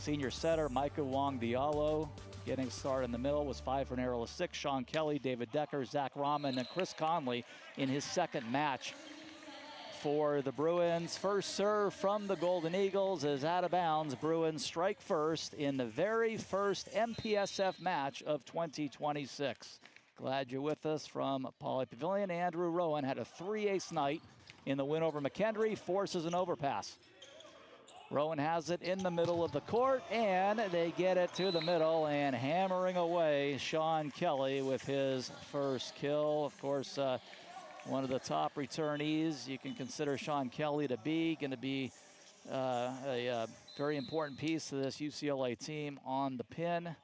Senior setter Micah Wong-Diallo getting started in the middle was 5 for an errorless 6. Sean Kelly, David Decker, Zach Rahman, and Chris Conley in his second match for the Bruins. First serve from the Golden Eagles is out of bounds. Bruins strike first in the very first MPSF match of 2026. Glad you're with us from Pauley Pavilion. Andrew Rowan had a 3-ace night in the win over McKendree, forces an overpass. Rowan has it in the middle of the court, and they get it to the middle, and hammering away Sean Kelly with his first kill. Of course, one of the top returnees. You can consider Sean Kelly to be going to be a very important piece to this UCLA team on the pin.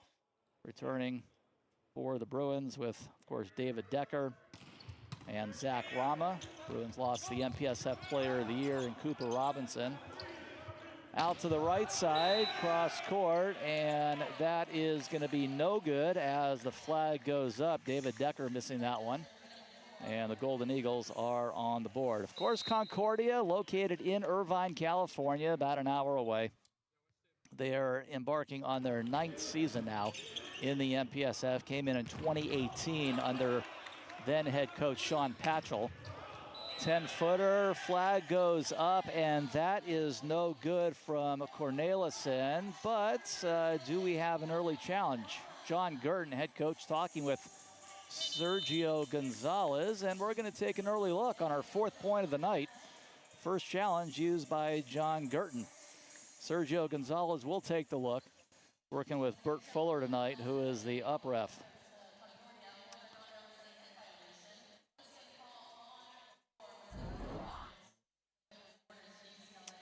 Returning for the Bruins with, of course, David Decker and Zach Rahman. Bruins lost the MPSF Player of the Year in Cooper Robinson. Out to the right side, cross court, and that is going to be no good as the flag goes up. David Decker missing that one. And the Golden Eagles are on the board. Of course, Concordia, located in Irvine, California, about an hour away. They are embarking on their 9th season now in the MPSF. Came in 2018 under then head coach Sean Patchell. 10-footer, flag goes up, and that is no good from Cornelissen. But do we have an early challenge? John Gurton, head coach, talking with Sergio Gonzalez, and we're going to take an early look on our 4th point of the night. First challenge used by John Gurton. Sergio Gonzalez will take the look, working with Bert Fuller tonight, who is the up ref.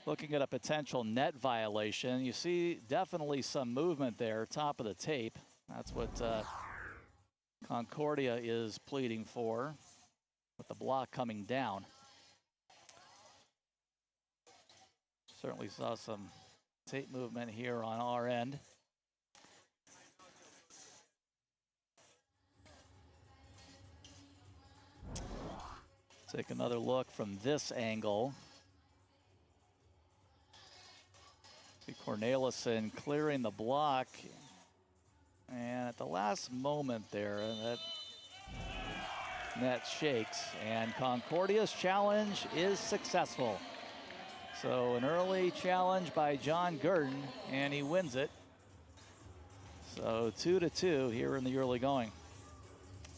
Looking at a potential net violation. You see definitely some movement there, top of the tape. That's what Concordia is pleading for, with the block coming down. Certainly saw some tape movement here on our end. Take another look from this angle. See Cornelissen clearing the block, and at the last moment there, that net shakes, and Concordia's challenge is successful. So an early challenge by John Gurton, and he wins it. So 2-2 here in the early going.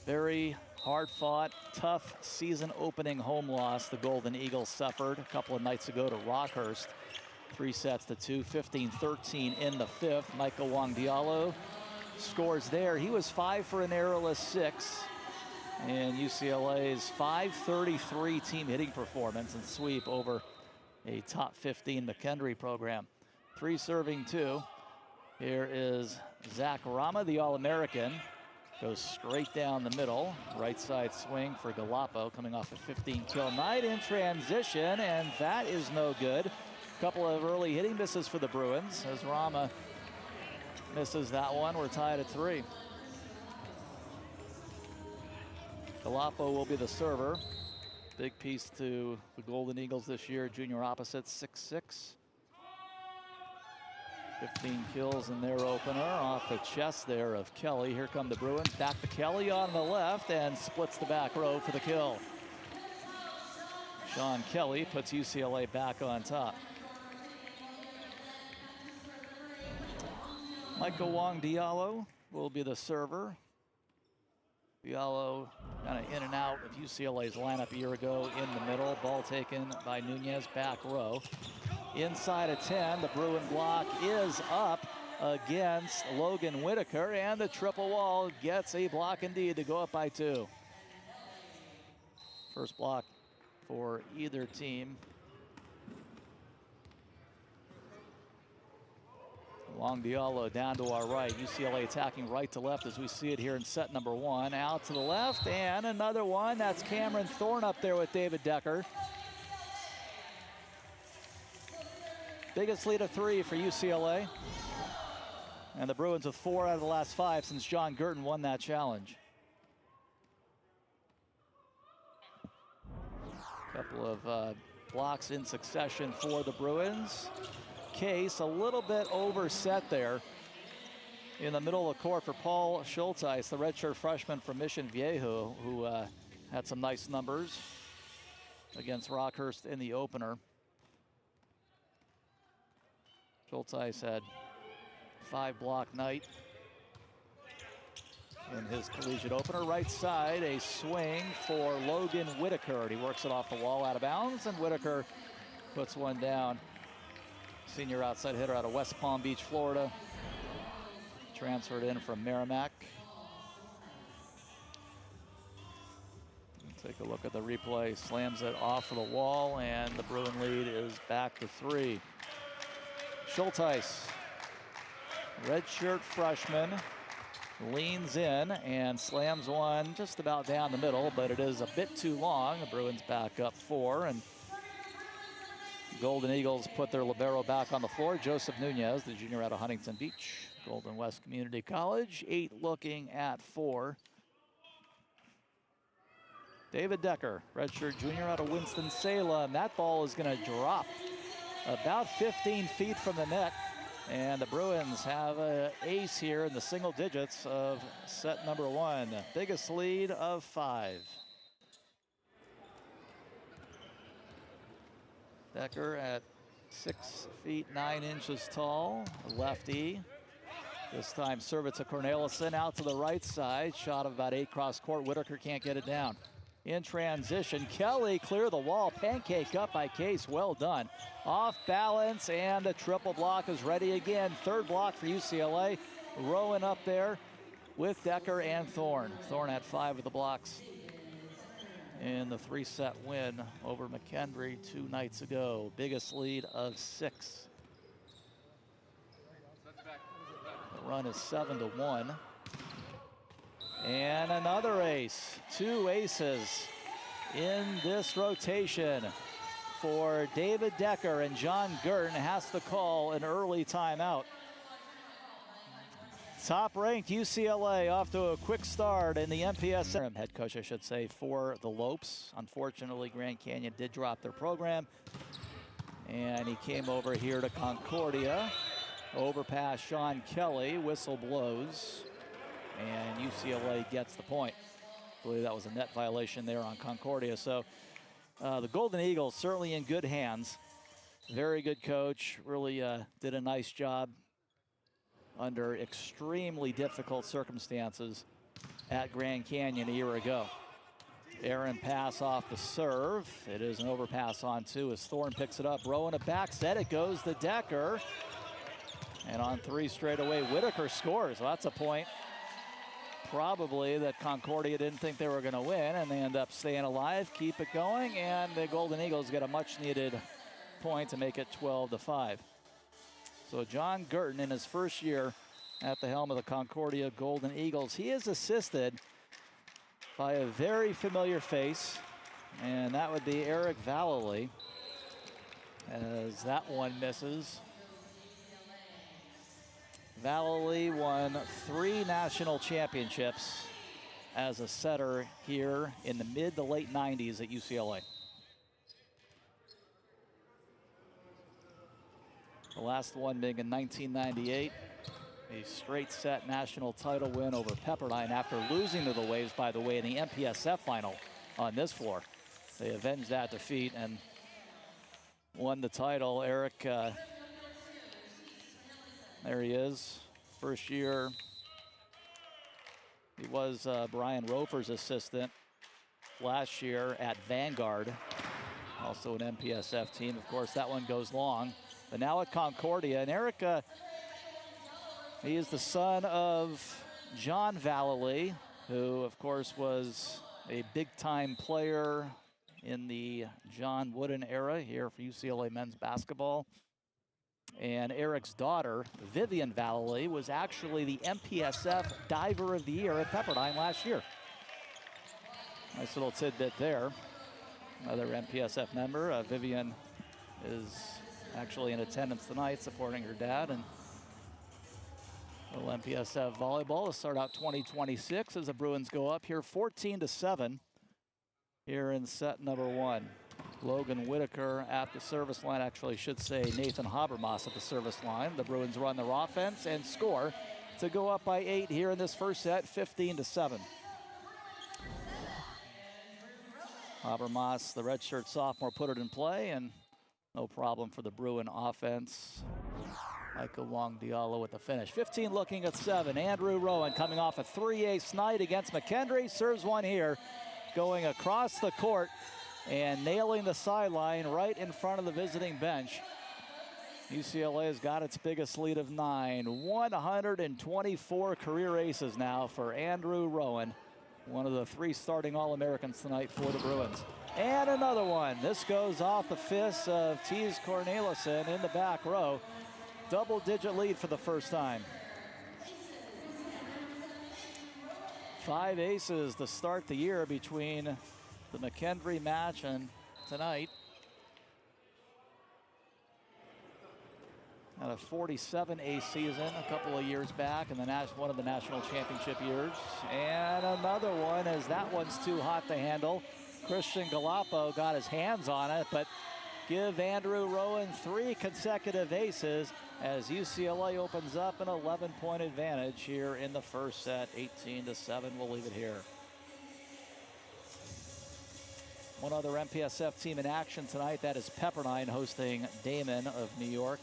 Very hard-fought, tough season-opening home loss the Golden Eagles suffered a couple of nights ago to Rockhurst. 3-2, 15-13 in the 5th. Michael Wong-Diallo scores there. He was 5 for an errorless 6 in UCLA's 533 team hitting performance and sweep over a top 15 McKendree program. 3 serving 2. Here is Zach Rahman, the All-American. Goes straight down the middle. Right side swing for Galapo, coming off a 15-kill night in transition, and that is no good. Couple of early hitting misses for the Bruins as Rahman misses that one. We're tied at 3. Galapo will be the server. Big piece to the Golden Eagles this year. Junior opposite, 6'6". 15 kills in their opener off the chest there of Kelly. Here come the Bruins. Back to Kelly on the left and splits the back row for the kill. Sean Kelly puts UCLA back on top. Michael Wong-Diallo will be the server. Diallo kind of in and out of UCLA's lineup a year ago in the middle. Ball taken by Nunez, back row. Inside of 10, the Bruin block is up against Logan Whitaker, and the triple wall gets a block indeed to go up by 2. First block for either team. Wong-Diallo down to our right. UCLA attacking right to left as we see it here in set number 1. Out to the left, and another one. That's Cameron Thorne up there with David Decker. Biggest lead of 3 for UCLA. And the Bruins with 4 out of the last 5 since John Gurton won that challenge. Couple of blocks in succession for the Bruins. case. A little bit overset there in the middle of the court for Paul Schulteis, the redshirt freshman from Mission Viejo, who had some nice numbers against Rockhurst in the opener. Schulteis had 5-block night in his collegiate opener. Right side, a swing for Logan Whitaker. He works it off the wall out of bounds, and Whitaker puts one down. Senior outside hitter out of West Palm Beach, Florida. Transferred in from Merrimack. Take a look at the replay. Slams it off of the wall, and the Bruin lead is back to 3. Schulteis, redshirt freshman, leans in and slams one just about down the middle, but it is a bit too long. The Bruins back up 4, and Golden Eagles put their libero back on the floor. Joseph Nunez, the junior out of Huntington Beach, Golden West Community College. 8 looking at 4. David Decker, redshirt junior out of Winston-Salem. That ball is going to drop about 15 feet from the net. And the Bruins have an ace here in the single digits of set number 1. Biggest lead of 5. Decker at 6 feet 9 inches tall, a lefty. This time serve it to Cornelison out to the right side. Shot of about 8 cross court. Whitaker can't get it down. In transition, Kelly clear the wall. Pancake up by Case, well done. Off balance, and the triple block is ready again. 3rd block for UCLA. Rowan up there with Decker and Thorne. Thorne had 5 of the blocks in the 3-set win over McKendree 2 nights ago. Biggest lead of 6. The run is 7-1. And another ace. 2 aces in this rotation for David Decker, and John Gurton has to call an early timeout. Top-ranked UCLA off to a quick start in the MPS. Head coach, I should say, for the Lopes. Unfortunately, Grand Canyon did drop their program, and he came over here to Concordia. Overpass Sean Kelly, whistle blows, and UCLA gets the point. I believe that was a net violation there on Concordia. So the Golden Eagles certainly in good hands. Very good coach, really did a nice job under extremely difficult circumstances at Grand Canyon a year ago. Aaron pass off the serve. It is an overpass on 2 as Thorne picks it up. Rowan a back set. It goes to Decker. And on 3 straight away, Whitaker scores. Well, that's a point probably that Concordia didn't think they were going to win, and they end up staying alive, keep it going, and the Golden Eagles get a much-needed point to make it 12-5. So John Gurton, in his first year at the helm of the Concordia Golden Eagles, he is assisted by a very familiar face, and that would be Eric Vallely, as that one misses. Vallely won 3 national championships as a setter here in the mid to late 90s at UCLA. The last one being in 1998, a straight set national title win over Pepperdine after losing to the Waves, by the way, in the MPSF final on this floor. They avenged that defeat and won the title. Eric, there he is, first year. He was Brian Roper's assistant last year at Vanguard, also an MPSF team. Of course, that one goes long. But now at Concordia, and Eric, he is the son of John Vallely, who, of course, was a big-time player in the John Wooden era here for UCLA men's basketball. And Eric's daughter, Vivian Vallely, was actually the MPSF Diver of the Year at Pepperdine last year. Nice little tidbit there. Another MPSF member. Vivian is actually in attendance tonight, supporting her dad. And little MPSF volleyball to start out 2026 as the Bruins go up here 14-7 here in set number 1. Logan Whitaker at the service line. Actually, I should say Nathan Habermas at the service line. The Bruins run their offense and score to go up by 8 here in this first set, 15-7. Habermas, the redshirt sophomore, put it in play, and no problem for the Bruin offense. Michael Wong Diallo with the finish. 15 looking at 7. Andrew Rowan coming off a 3-ace night against McKendree. Serves one here, going across the court and nailing the sideline right in front of the visiting bench. UCLA has got its biggest lead of 9. 124 career aces now for Andrew Rowan, one of the 3 starting All-Americans tonight for the Bruins. And another one. This goes off the fist of Tees Cornelissen in the back row. Double-digit lead for the first time. 5 aces to start the year between the McKendree match and tonight. Had a 47 ace season a couple of years back in the one of the national championship years. And another one, as that one's too hot to handle. Christian Galapo got his hands on it, but give Andrew Rowan 3 consecutive aces as UCLA opens up an 11-point advantage here in the first set, 18-7. We'll leave it here. One other MPSF team in action tonight, that is Pepperdine hosting Damon of New York.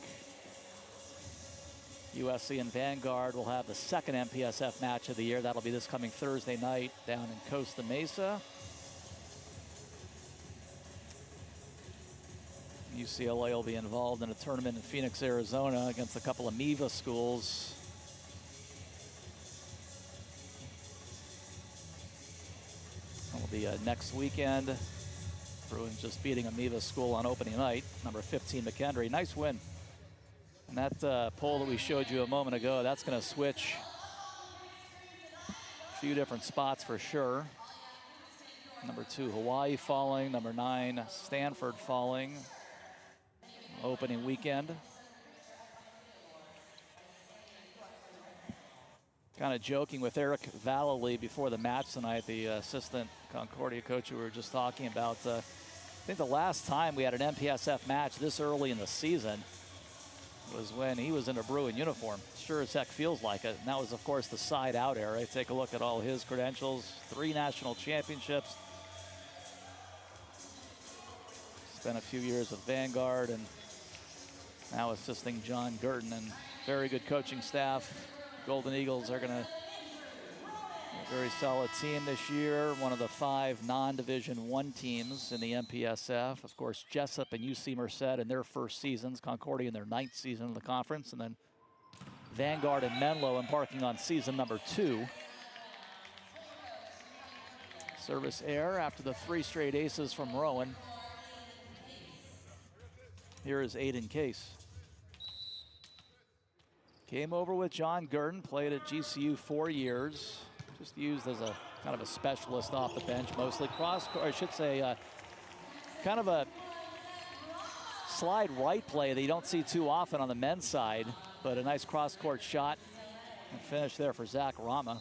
USC and Vanguard will have the second MPSF match of the year. That'll be this coming Thursday night down in Costa Mesa. UCLA will be involved in a tournament in Phoenix, Arizona against a couple of MIVA schools. That'll be next weekend. Bruins just beating a MIVA school on opening night, number 15 McKendree. Nice win. And that poll that we showed you a moment ago, that's going to switch a few different spots for sure. Number 2, Hawai'i falling. Number 9, Stanford falling. Opening weekend. Kind of joking with Eric Vallely before the match tonight, the assistant Concordia coach who we were just talking about. I think the last time we had an MPSF match this early in the season was when he was in a Bruin uniform. Sure as heck feels like it. And that was, of course, the side-out era. Take a look at all his credentials. 3 national championships. Spent a few years with Vanguard and now assisting John Gurton, and very good coaching staff. Golden Eagles are going to a very solid team this year. One of the 5 non-Division I teams in the MPSF. Of course, Jessup and UC Merced in their first seasons. Concordia in their 9th season of the conference. And then Vanguard and Menlo embarking on season number 2. Service error after the 3 straight aces from Rowan. Here is Aiden Case. Came over with John Gurton, played at GCU 4 years. Just used as a kind of a specialist off the bench, mostly or I should say, kind of a slide right play that you don't see too often on the men's side, but a nice cross-court shot and finish there for Zach Rama.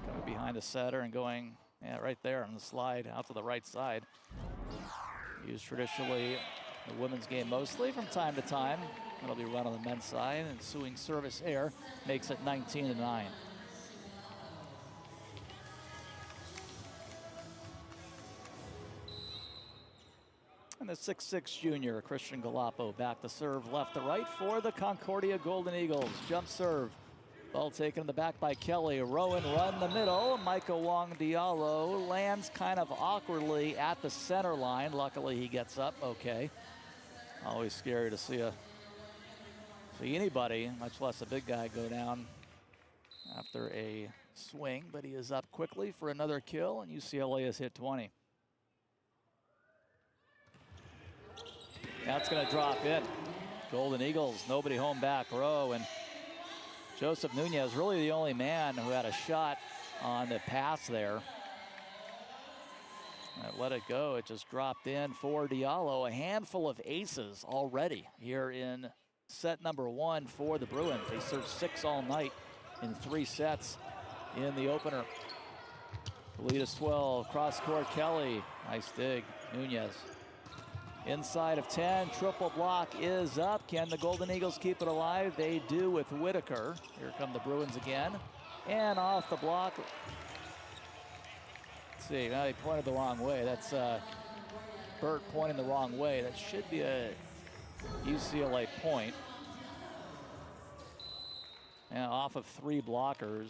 Coming behind the setter and going, right there on the slide out to the right side. Used traditionally the women's game mostly from time to time. It'll be run on the men's side. Ensuing service error makes it 19-9. And the 6'6" junior, Christian Galapo, back to serve left to right for the Concordia Golden Eagles. Jump serve. Ball taken in the back by Kelly. Rowan run the middle. Michael Wong Diallo lands kind of awkwardly at the center line. Luckily he gets up okay. Always scary to see anybody, much less a big guy, go down after a swing, but he is up quickly for another kill, and UCLA has hit 20. That's going to drop in. Golden Eagles, nobody home back row, and Joseph Nunez really the only man who had a shot on the pass there. Let it go. It just dropped in for Diallo. A handful of aces already here in set number 1 for the Bruins. They served 6 all night in 3 sets in the opener. The lead is 12. Cross court Kelly. Nice dig. Nunez Inside of 10, triple block is up. Can the Golden Eagles keep it alive? They do with Whitaker. Here come the Bruins again. And off the block. Let's see, now they pointed the wrong way. That's Burt pointing the wrong way. That should be a UCLA point. And off of 3 blockers.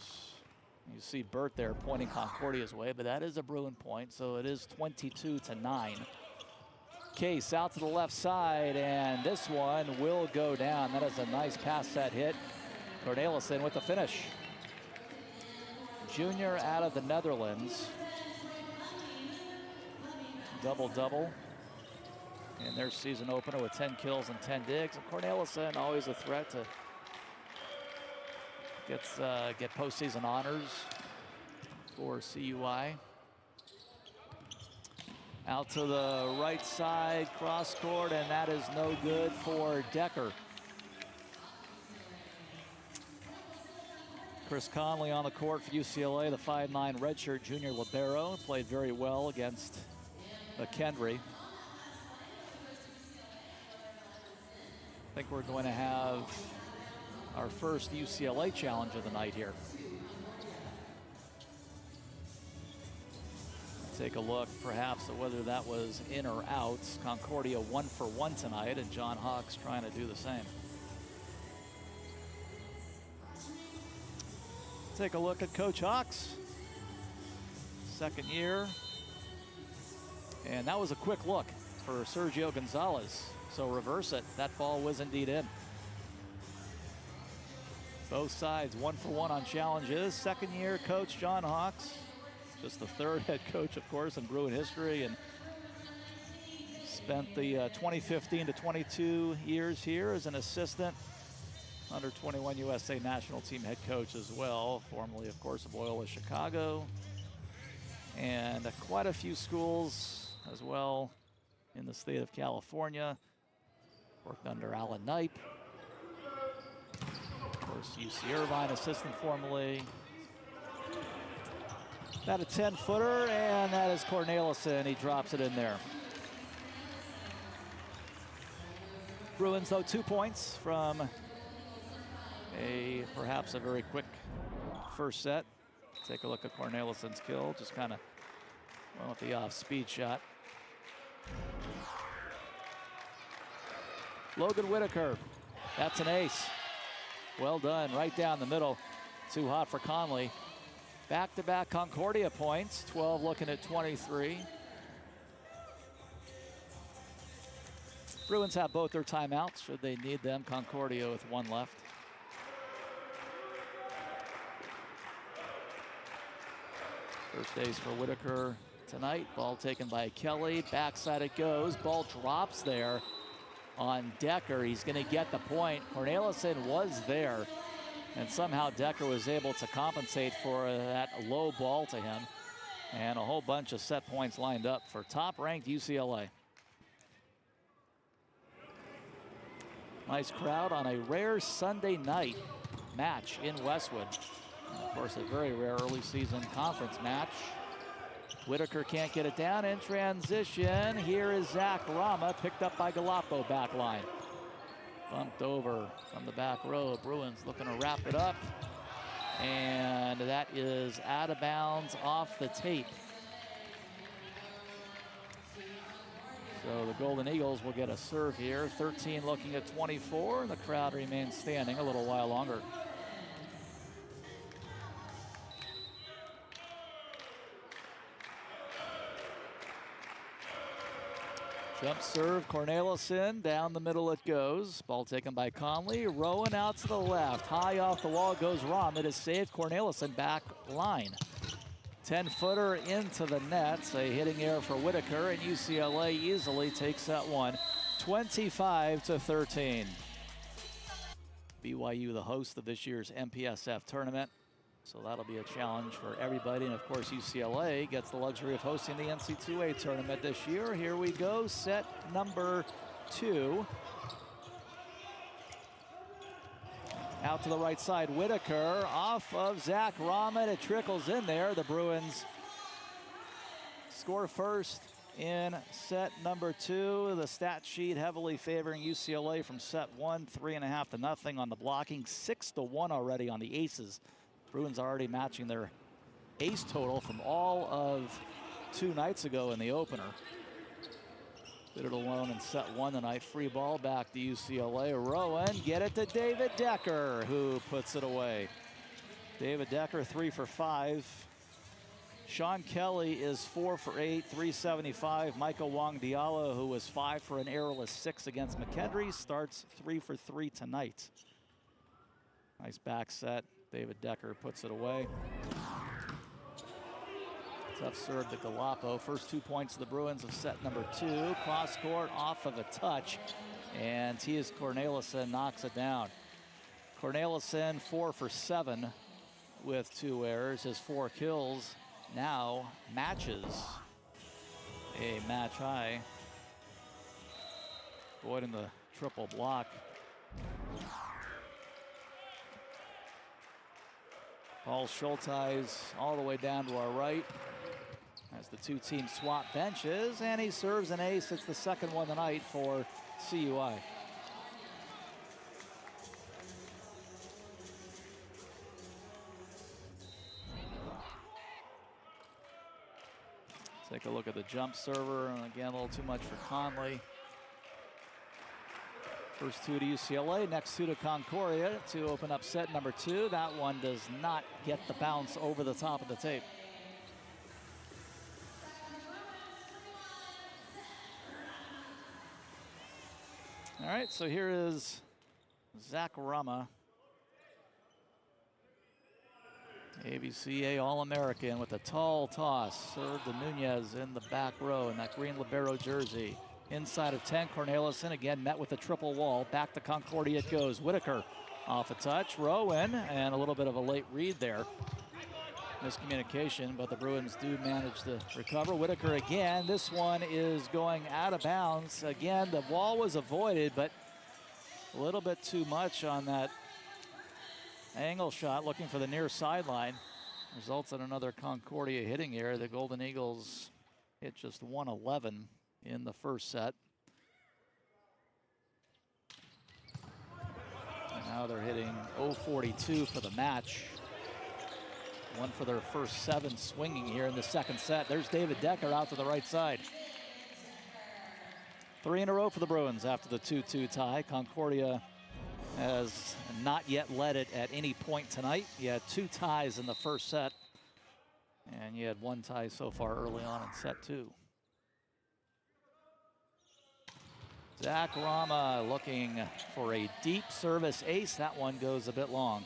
You see Burt there pointing Concordia's way, but that is a Bruin point, so it is 22-9. Case out to the left side, and this one will go down. That is a nice pass set hit. Cornelissen with the finish. Junior out of the Netherlands. Double-double in their season opener with 10 kills and 10 digs. And Cornelissen always a threat to get postseason honors for CUI. Out to the right side, cross court, and that is no good for Decker. Chris Conley on the court for UCLA, the 5'9" redshirt junior libero, played very well against McKendry. I think we're going to have our first UCLA challenge of the night here. Take a look perhaps at whether that was in or out. Concordia 1 for 1 tonight, and John Hawks trying to do the same. Take a look at Coach Hawks. Second year. And that was a quick look for Sergio Gonzalez. So reverse it. That ball was indeed in. Both sides 1 for 1 on challenges. Second year coach John Hawks. Just the 3rd head coach, of course, in Bruin history, and spent the 2015 to 22 years here as an assistant under 21 USA national team head coach as well, formerly, of course, of Loyola Chicago, and quite a few schools as well in the state of California. Worked under Alan Knipe, of course, UC Irvine assistant formerly. That a 10-footer, and that is Cornelissen. He drops it in there. Bruins, though, 2 points from perhaps a very quick first set. Take a look at Cornelissen's kill. Just kind of went with the off-speed shot. Logan Whitaker. That's an ace. Well done. Right down the middle. Too hot for Conley. Back-to-back Concordia points, 12 looking at 23. Bruins have both their timeouts should they need them. Concordia with 1 left. First ace for Whitaker tonight. Ball taken by Kelly. Backside it goes. Ball drops there on Decker. He's going to get the point. Cornelissen was there. And somehow Decker was able to compensate for that low ball to him. And a whole bunch of set points lined up for top-ranked UCLA. Nice crowd on a rare Sunday night match in Westwood. And of course, a very rare early season conference match. Whitaker can't get it down in transition. Here is Zach Rama, picked up by Galapo back line. Bumped over from the back row. Bruins looking to wrap it up. And that is out of bounds off the tape. So the Golden Eagles will get a serve here. 13 looking at 24. And the crowd remains standing a little while longer. Jump serve, Cornelissen, down the middle it goes. Ball taken by Conley, Rowan out to the left. High off the wall goes Rom. It is saved, Cornelissen back line. 10-footer into the nets, a hitting error for Whitaker, and UCLA easily takes that one, 25-13. BYU, the host of this year's MPSF tournament. So that'll be a challenge for everybody. And of course, UCLA gets the luxury of hosting the NCAA tournament this year. Here we go, set number 2. Out to the right side, Whitaker off of Zach Rahman. It trickles in there. The Bruins score first, in set number 2. The stat sheet heavily favoring UCLA from set 1, 3.5 to nothing on the blocking, 6-1 already on the aces. Bruins already matching their ace total from all of 2 nights ago in the opener. Did it alone in set 1 tonight. Free ball back to UCLA. Rowan, get it to David Decker, who puts it away. David Decker 3 for 5. Sean Kelly is 4 for 8, 375. Michael Wong Diallo, who was 5 for an errorless 6 against McKendree, starts 3 for 3 tonight. Nice back set. David Decker puts it away. Tough serve to Galapo. First 2 points of the Bruins of set number 2. Cross court off of a touch, and Tias Cornelissen knocks it down. Cornelissen 4 for 7 with 2 errors. His 4 kills now matches a match high, avoiding the triple block. Paul Schulteis all the way down to our right as the 2 teams swap benches, and he serves an ace. It's the second one tonight for CUI. Take a look at the jump server, and again, a little too much for Conley. First 2 to UCLA, next 2 to Concordia to open up set number 2. That one does not get the bounce over the top of the tape. All right, so here is Zach Rama, ABCA All-American with a tall toss. Served to Nunez in the back row in that green libero jersey. Inside of 10, Cornelissen again met with a triple wall. Back to Concordia it goes. Whitaker off a touch. Rowan, and a little bit of a late read there. Miscommunication, but the Bruins do manage to recover. Whitaker again. This one is going out of bounds. Again, the wall was avoided, but a little bit too much on that angle shot, looking for the near sideline. Results in another Concordia hitting error. The Golden Eagles hit just 111 in the first set. And now they're hitting 042 for the match. One for their first 7 swinging here in the second set. There's David Decker out to the right side. 3 in a row for the Bruins after the 2-2 tie. Concordia has not yet led it at any point tonight. You had 2 ties in the first set, and you had 1 tie so far early on in set 2. Zach Rama looking for a deep service ace. That one goes a bit long.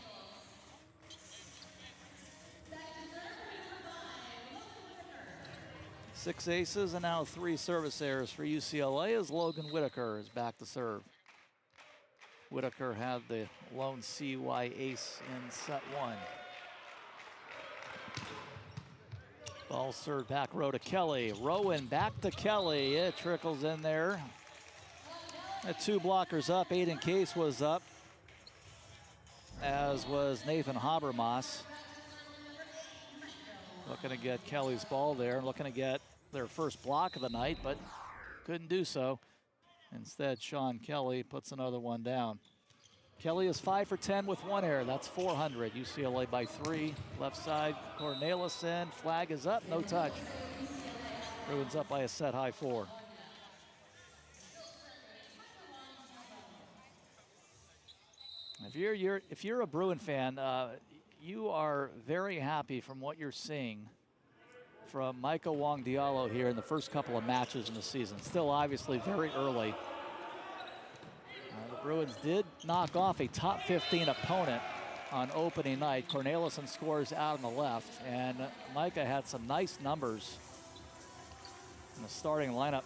Six aces and now 3 service errors for UCLA as Logan Whitaker is back to serve. Whitaker had the lone CUI ace in set 1. Ball served back row to Kelly. Rowan back to Kelly. It trickles in there. The 2 blockers up. Aiden Case was up, as was Nathan Habermas. Looking to get Kelly's ball there, looking to get their first block of the night, but couldn't do so. Instead, Sean Kelly puts another one down. Kelly is 5 for 10 with 1 error. That's 400. UCLA by 3. Left side, Cornelissen. Flag is up, no touch. Bruins up by a set high 4. If you're a Bruin fan, you are very happy from what you're seeing from Michael Wong Diallo here in the first couple of matches in the season. Still obviously very early. The Bruins did knock off a top 15 opponent on opening night. Cornelissen scores out on the left, and Micah had some nice numbers in the starting lineup.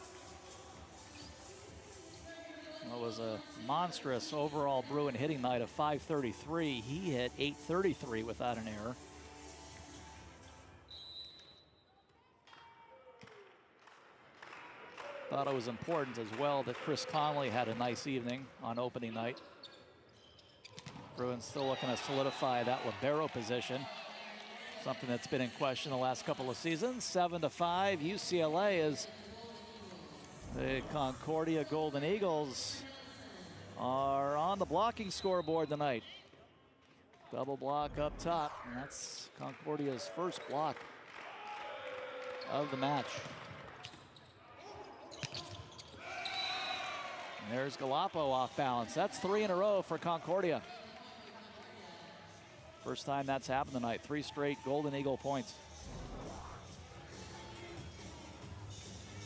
It was a monstrous overall Bruin hitting night of 533. He hit 833 without an error. Thought it was important as well that Chris Conley had a nice evening on opening night. Bruins still looking to solidify that libero position, something that's been in question the last couple of seasons. 7-5. UCLA is The Concordia Golden Eagles are on the blocking scoreboard tonight. Double block up top, and that's Concordia's first block of the match. And there's Galapo off balance. That's 3 in a row for Concordia. First time that's happened tonight. 3 straight Golden Eagle points.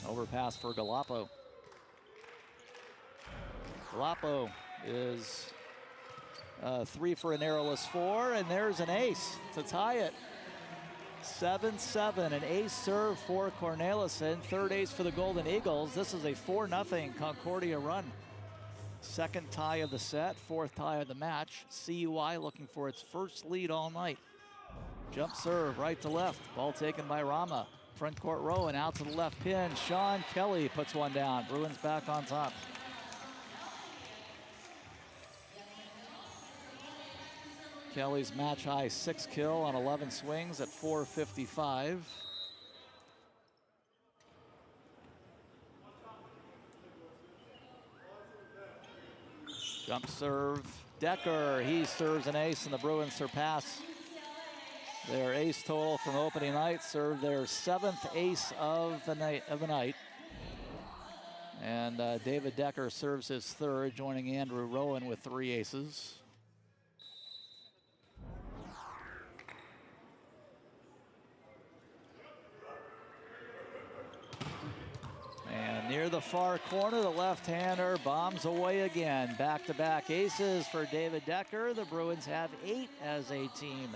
Overpass for Galapo. Galapo is 3 for an errorless 4, and there's an ace to tie it. 7-7, an ace serve for Cornelissen. Third ace for the Golden Eagles. This is a 4-0 Concordia run. Second tie of the set, fourth tie of the match. CUI looking for its first lead all night. Jump serve, right to left. Ball taken by Rama. Front court row and out to the left pin. Sean Kelly puts one down. Bruins back on top. Kelly's match high 6 kill on 11 swings at 455. Jump serve, Decker, he serves an ace, and the Bruins surpass their ace total from opening night, serve their 7th ace of the night. And David Decker serves his 3rd, joining Andrew Rowan with 3 aces. And near the far corner, the left-hander bombs away again. Back-to-back aces for David Decker. The Bruins have 8 as a team.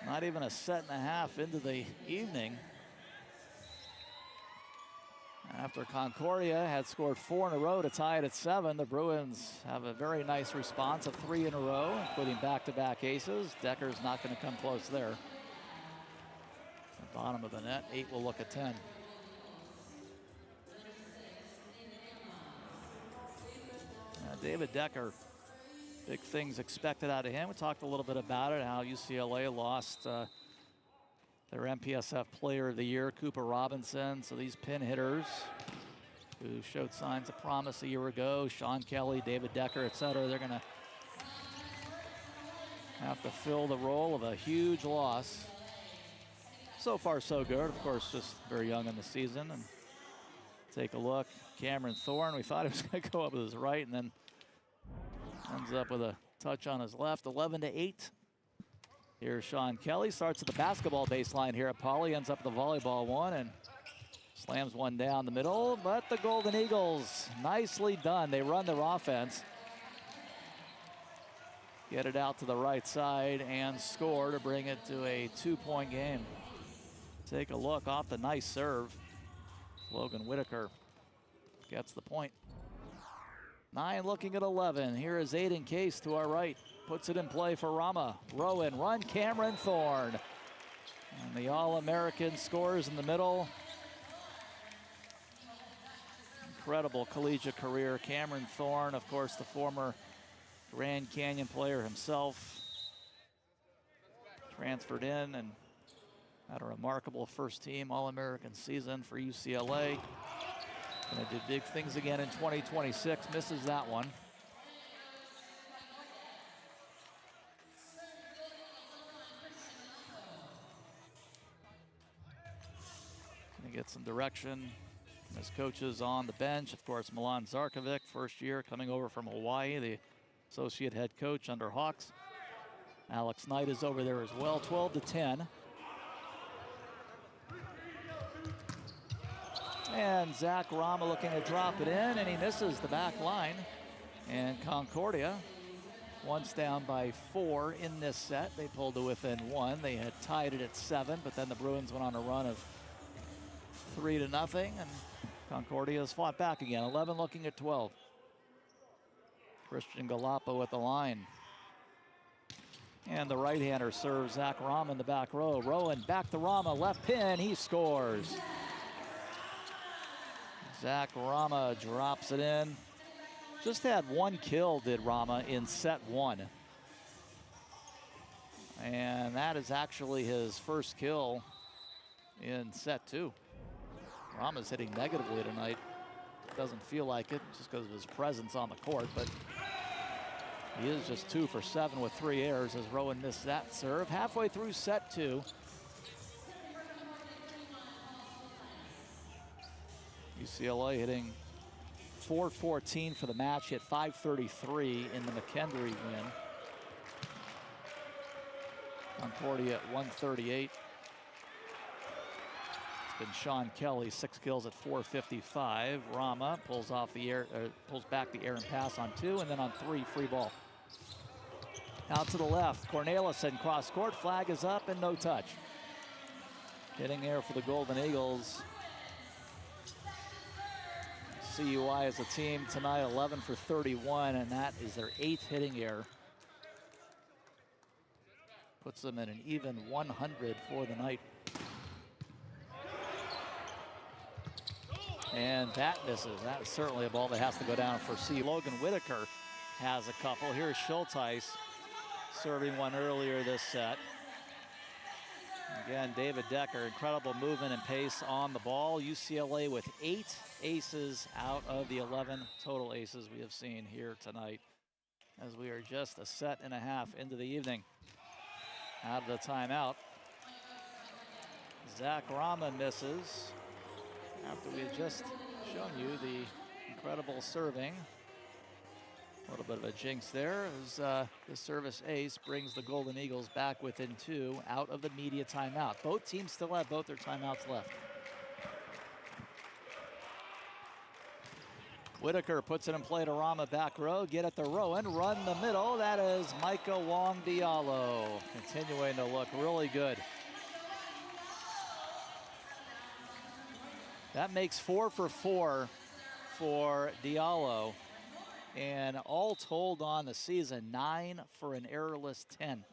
Not even a set and a half into the evening. After Concordia had scored 4 in a row to tie it at 7, the Bruins have a very nice response of 3 in a row, including back-to-back aces. Decker's not going to come close there. The bottom of the net, 8 will look at 10. David Decker, big things expected out of him. We talked a little bit about it, how UCLA lost their MPSF Player of the Year, Cooper Robinson. So these pin hitters who showed signs of promise a year ago, Sean Kelly, David Decker, etc., they're going to have to fill the role of a huge loss. So far, so good. Of course, just very young in the season. And take a look, Cameron Thorne, we thought he was going to go up with his right, and then ends up with a touch on his left. 11-8. Here's Sean Kelly, starts at the basketball baseline here at Poly, ends up at the volleyball one and slams one down the middle. But the Golden Eagles, nicely done. They run their offense, get it out to the right side and score to bring it to a 2-point game. Take a look off the nice serve. Logan Whitaker gets the point. 9 looking at 11. Here is Aiden Case to our right. Puts it in play for Rama. Rowan, run Cameron Thorne. And the All-American scores in the middle. Incredible collegiate career. Cameron Thorne, of course, the former Grand Canyon player himself. Transferred in and had a remarkable first team All-American season for UCLA. Gonna do big things again in 2026, misses that one. Gonna get some direction from his coaches on the bench. Of course, Milan Zarkovic, first year coming over from Hawaii, the associate head coach under Hawks. Alex Knight is over there as well, 12-10. And Zach Rama looking to drop it in, and he misses the back line. And Concordia, once down by 4 in this set. They pulled to within 1. They had tied it at 7, but then the Bruins went on a run of 3-0, and Concordia has fought back again. 11 looking at 12. Christian Galapo at the line. And the right-hander serves Zach Rama in the back row. Rowan back to Rama, left pin, he scores. Zach Rama drops it in. Just had 1 kill, did Rama, in set 1. And that is actually his first kill in set 2. Rama's hitting negatively tonight. Doesn't feel like it just because of his presence on the court, but he is just 2 for 7 with 3 errors as Rowan missed that serve. Halfway through set 2. UCLA hitting .414 for the match, hit .533 in the McKendree win. Concordia at 138. It's been Sean Kelly, 6 kills at .455. Rama pulls off the air, pulls back the air and pass on 2, and then on 3, free ball. Out to the left, Cornelissen cross court, flag is up and no touch. Hitting air for the Golden Eagles. CUI as a team tonight, 11 for 31, and that is their 8th hitting error. Puts them in an even 100 for the night. And that misses. That is certainly a ball that has to go down for C. Logan Whitaker has a couple. Here's Schulteis serving one earlier this set. Again, David Decker, incredible movement and pace on the ball. UCLA with 8 aces out of the 11 total aces we have seen here tonight, as we are just a set and a half into the evening. Out of the timeout, Zach Rama misses after we had just shown you the incredible serving. A little bit of a jinx there as the service ace brings the Golden Eagles back within 2 out of the media timeout. Both teams still have both their timeouts left. Whitaker puts it in play to Rama, back row, get it to Rowan, run the middle. That is Micah Wong Diallo, continuing to look really good. That makes 4 for 4 for Diallo. And all told on the season, 9 for an errorless 10.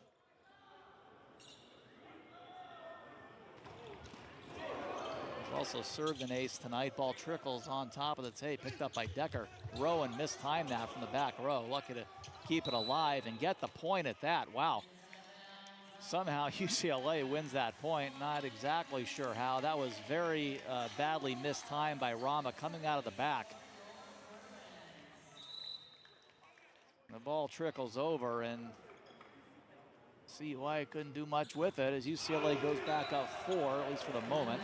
He's also served an ace tonight. Ball trickles on top of the tape, picked up by Decker. Rowan mistimed that from the back row. Lucky to keep it alive and get the point at that. Wow. Somehow UCLA wins that point. Not exactly sure how. That was very badly mistimed by Rama coming out of the back. The ball trickles over and CUI couldn't do much with it as UCLA goes back up 4, at least for the moment.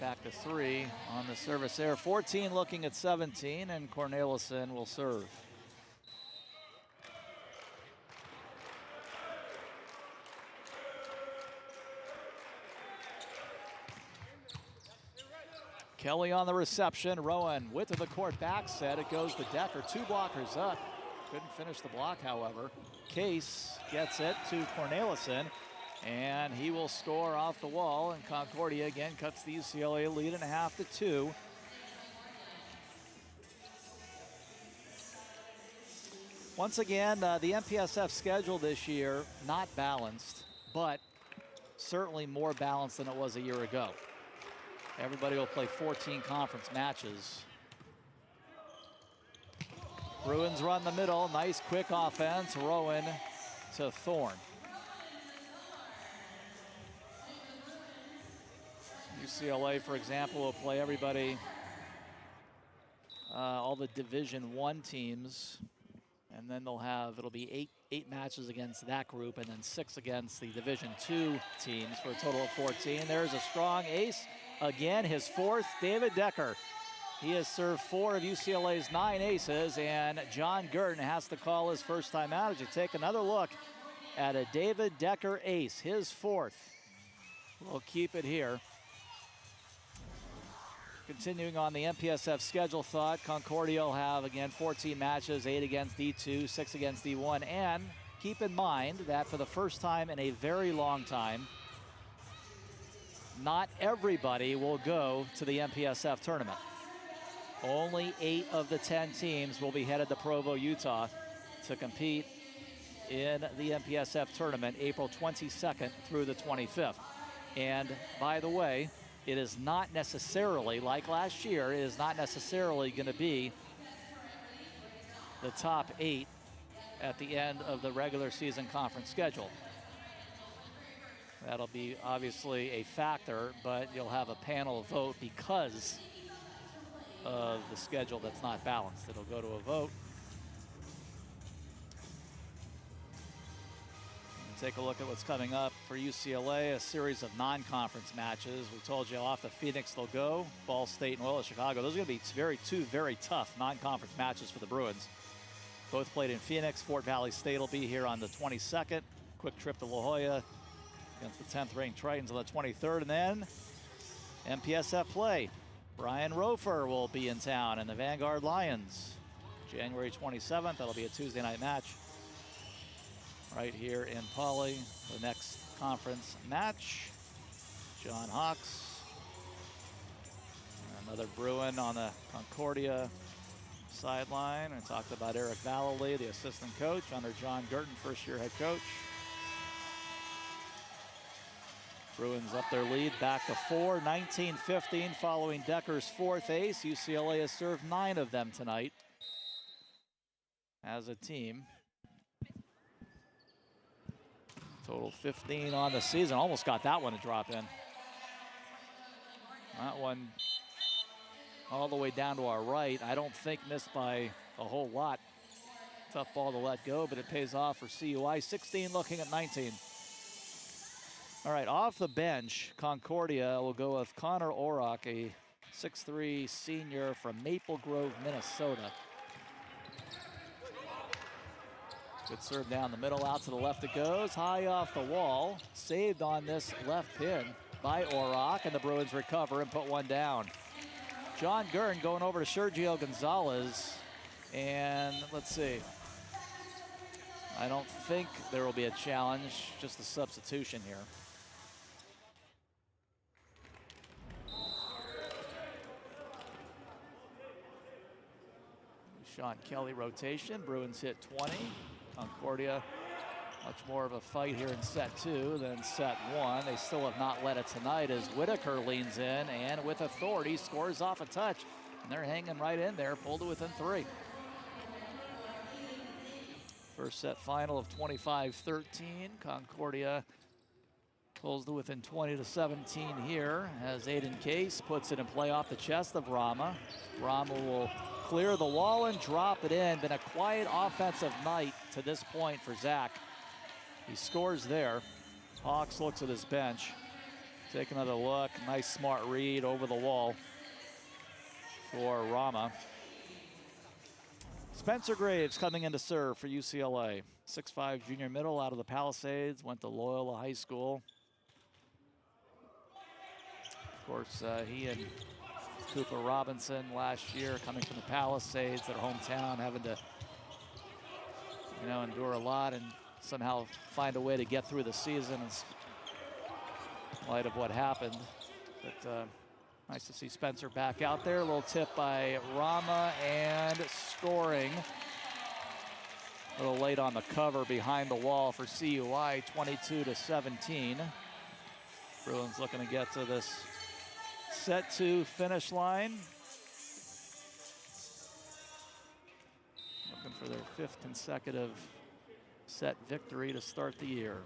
Back to 3 on the service there. 14 looking at 17, and Cornelissen will serve. Kelly on the reception. Rowan width of the court back set. It goes to Decker. 2 blockers up. Couldn't finish the block, however. Case gets it to Cornelissen, and he will score off the wall. And Concordia again cuts the UCLA lead in half to 2. Once again, the MPSF schedule this year not balanced, but certainly more balanced than it was a year ago. Everybody will play 14 conference matches. Bruins run the middle. Nice quick offense. Rowan to Thorne. UCLA, for example, will play everybody, all the Division I teams. And then it'll be eight matches against that group and then 6 against the Division II teams for a total of 14. There's a strong ace. Again, his 4th, David Decker. He has served 4 of UCLA's 9 aces, and John Gurton has to call his first time out as you take another look at a David Decker ace, his 4th. We'll keep it here. Continuing on the MPSF schedule thought, Concordia will have, again, 14 matches, 8 against D2, 6 against D1, and keep in mind that for the first time in a very long time, not everybody will go to the MPSF tournament. Only 8 of the 10 teams will be headed to Provo, Utah to compete in the MPSF tournament April 22nd through the 25th. And by the way, it is not necessarily, like last year, it is not necessarily going to be the top 8 at the end of the regular season conference schedule. That'll be obviously a factor, but you'll have a panel vote because of the schedule that's not balanced. It'll go to a vote. And take a look at what's coming up for UCLA, a series of non-conference matches. We told you off to Phoenix they'll go, Ball State and Loyola Chicago. Those are going to be two very tough non-conference matches for the Bruins. Both played in Phoenix. Fort Valley State will be here on the 22nd. Quick trip to La Jolla against the 10th ranked Tritons on the 23rd. And then MPSF play. Brian Rofer will be in town and the Vanguard Lions. January 27th, that'll be a Tuesday night match right here in Pauley. The next conference match, John Hawks. Another Bruin on the Concordia sideline. I talked about Eric Vallely, the assistant coach, under John Gurton, first-year head coach. Bruins up their lead back to 4, 19-15 following Decker's fourth ace. UCLA has served 9 of them tonight as a team. Total 15 on the season. Almost got that one to drop in. That one all the way down to our right. I don't think missed by a whole lot. Tough ball to let go, but it pays off for CUI. 16 looking at 19. All right, off the bench, Concordia will go with Connor Orrock, a 6'3" senior from Maple Grove, Minnesota. Good serve down the middle, out to the left it goes. High off the wall, saved on this left pin by Orrock, and the Bruins recover and put one down. John Gurn going over to Sergio Gonzalez, and let's see. I don't think there will be a challenge, just a substitution here. Sean Kelly rotation. Bruins hit 20. Concordia, much more of a fight here in set 2 than set 1. They still have not led it tonight as Whitaker leans in and with authority scores off a touch. And they're hanging right in there, pulled to within 3. First set final of 25-13. Concordia pulls to within 20-17 here as Aiden Case puts it in play off the chest of Rama. Rama will clear the wall and drop it in. Been a quiet offensive night to this point for Zach. He scores there. Hawks looks at his bench. Take another look. Nice smart read over the wall for Rama. Spencer Graves coming in to serve for UCLA. 6'5" junior middle out of the Palisades. Went to Loyola High School. Of course, he and Cooper Robinson last year coming from the Palisades, their hometown, having to, endure a lot and somehow find a way to get through the season in light of what happened. But nice to see Spencer back out there. A little tip by Rama and scoring. A little late on the cover behind the wall for CUI, 22-17. Bruins looking to get to this set 2 finish line. Looking for their 5th consecutive set victory to start the year.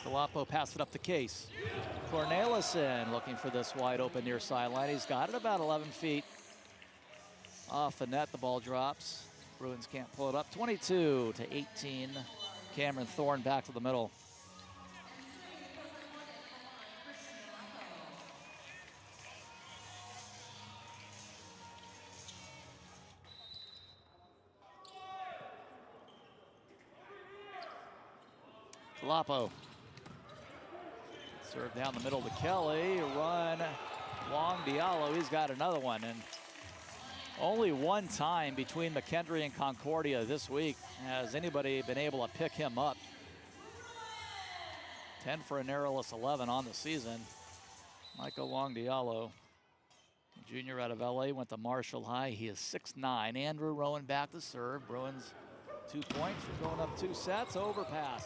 Galapo passed it up to Case. Cornelison looking for this wide open near sideline. He's got it about 11 feet off the net. The ball drops. Bruins can't pull it up. 22-18. Cameron Thorne back to the middle. Galapo. Serve down the middle to Kelly. Run. Wong Diallo. He's got another one. And only one time between McKendree and Concordia this week has anybody been able to pick him up. 10 for an errorless 11 on the season. Michael Wong Diallo, junior out of LA, went to Marshall High. He is 6'9". Andrew Rowan back to serve. Bruins 2 points for going up 2 sets. Overpass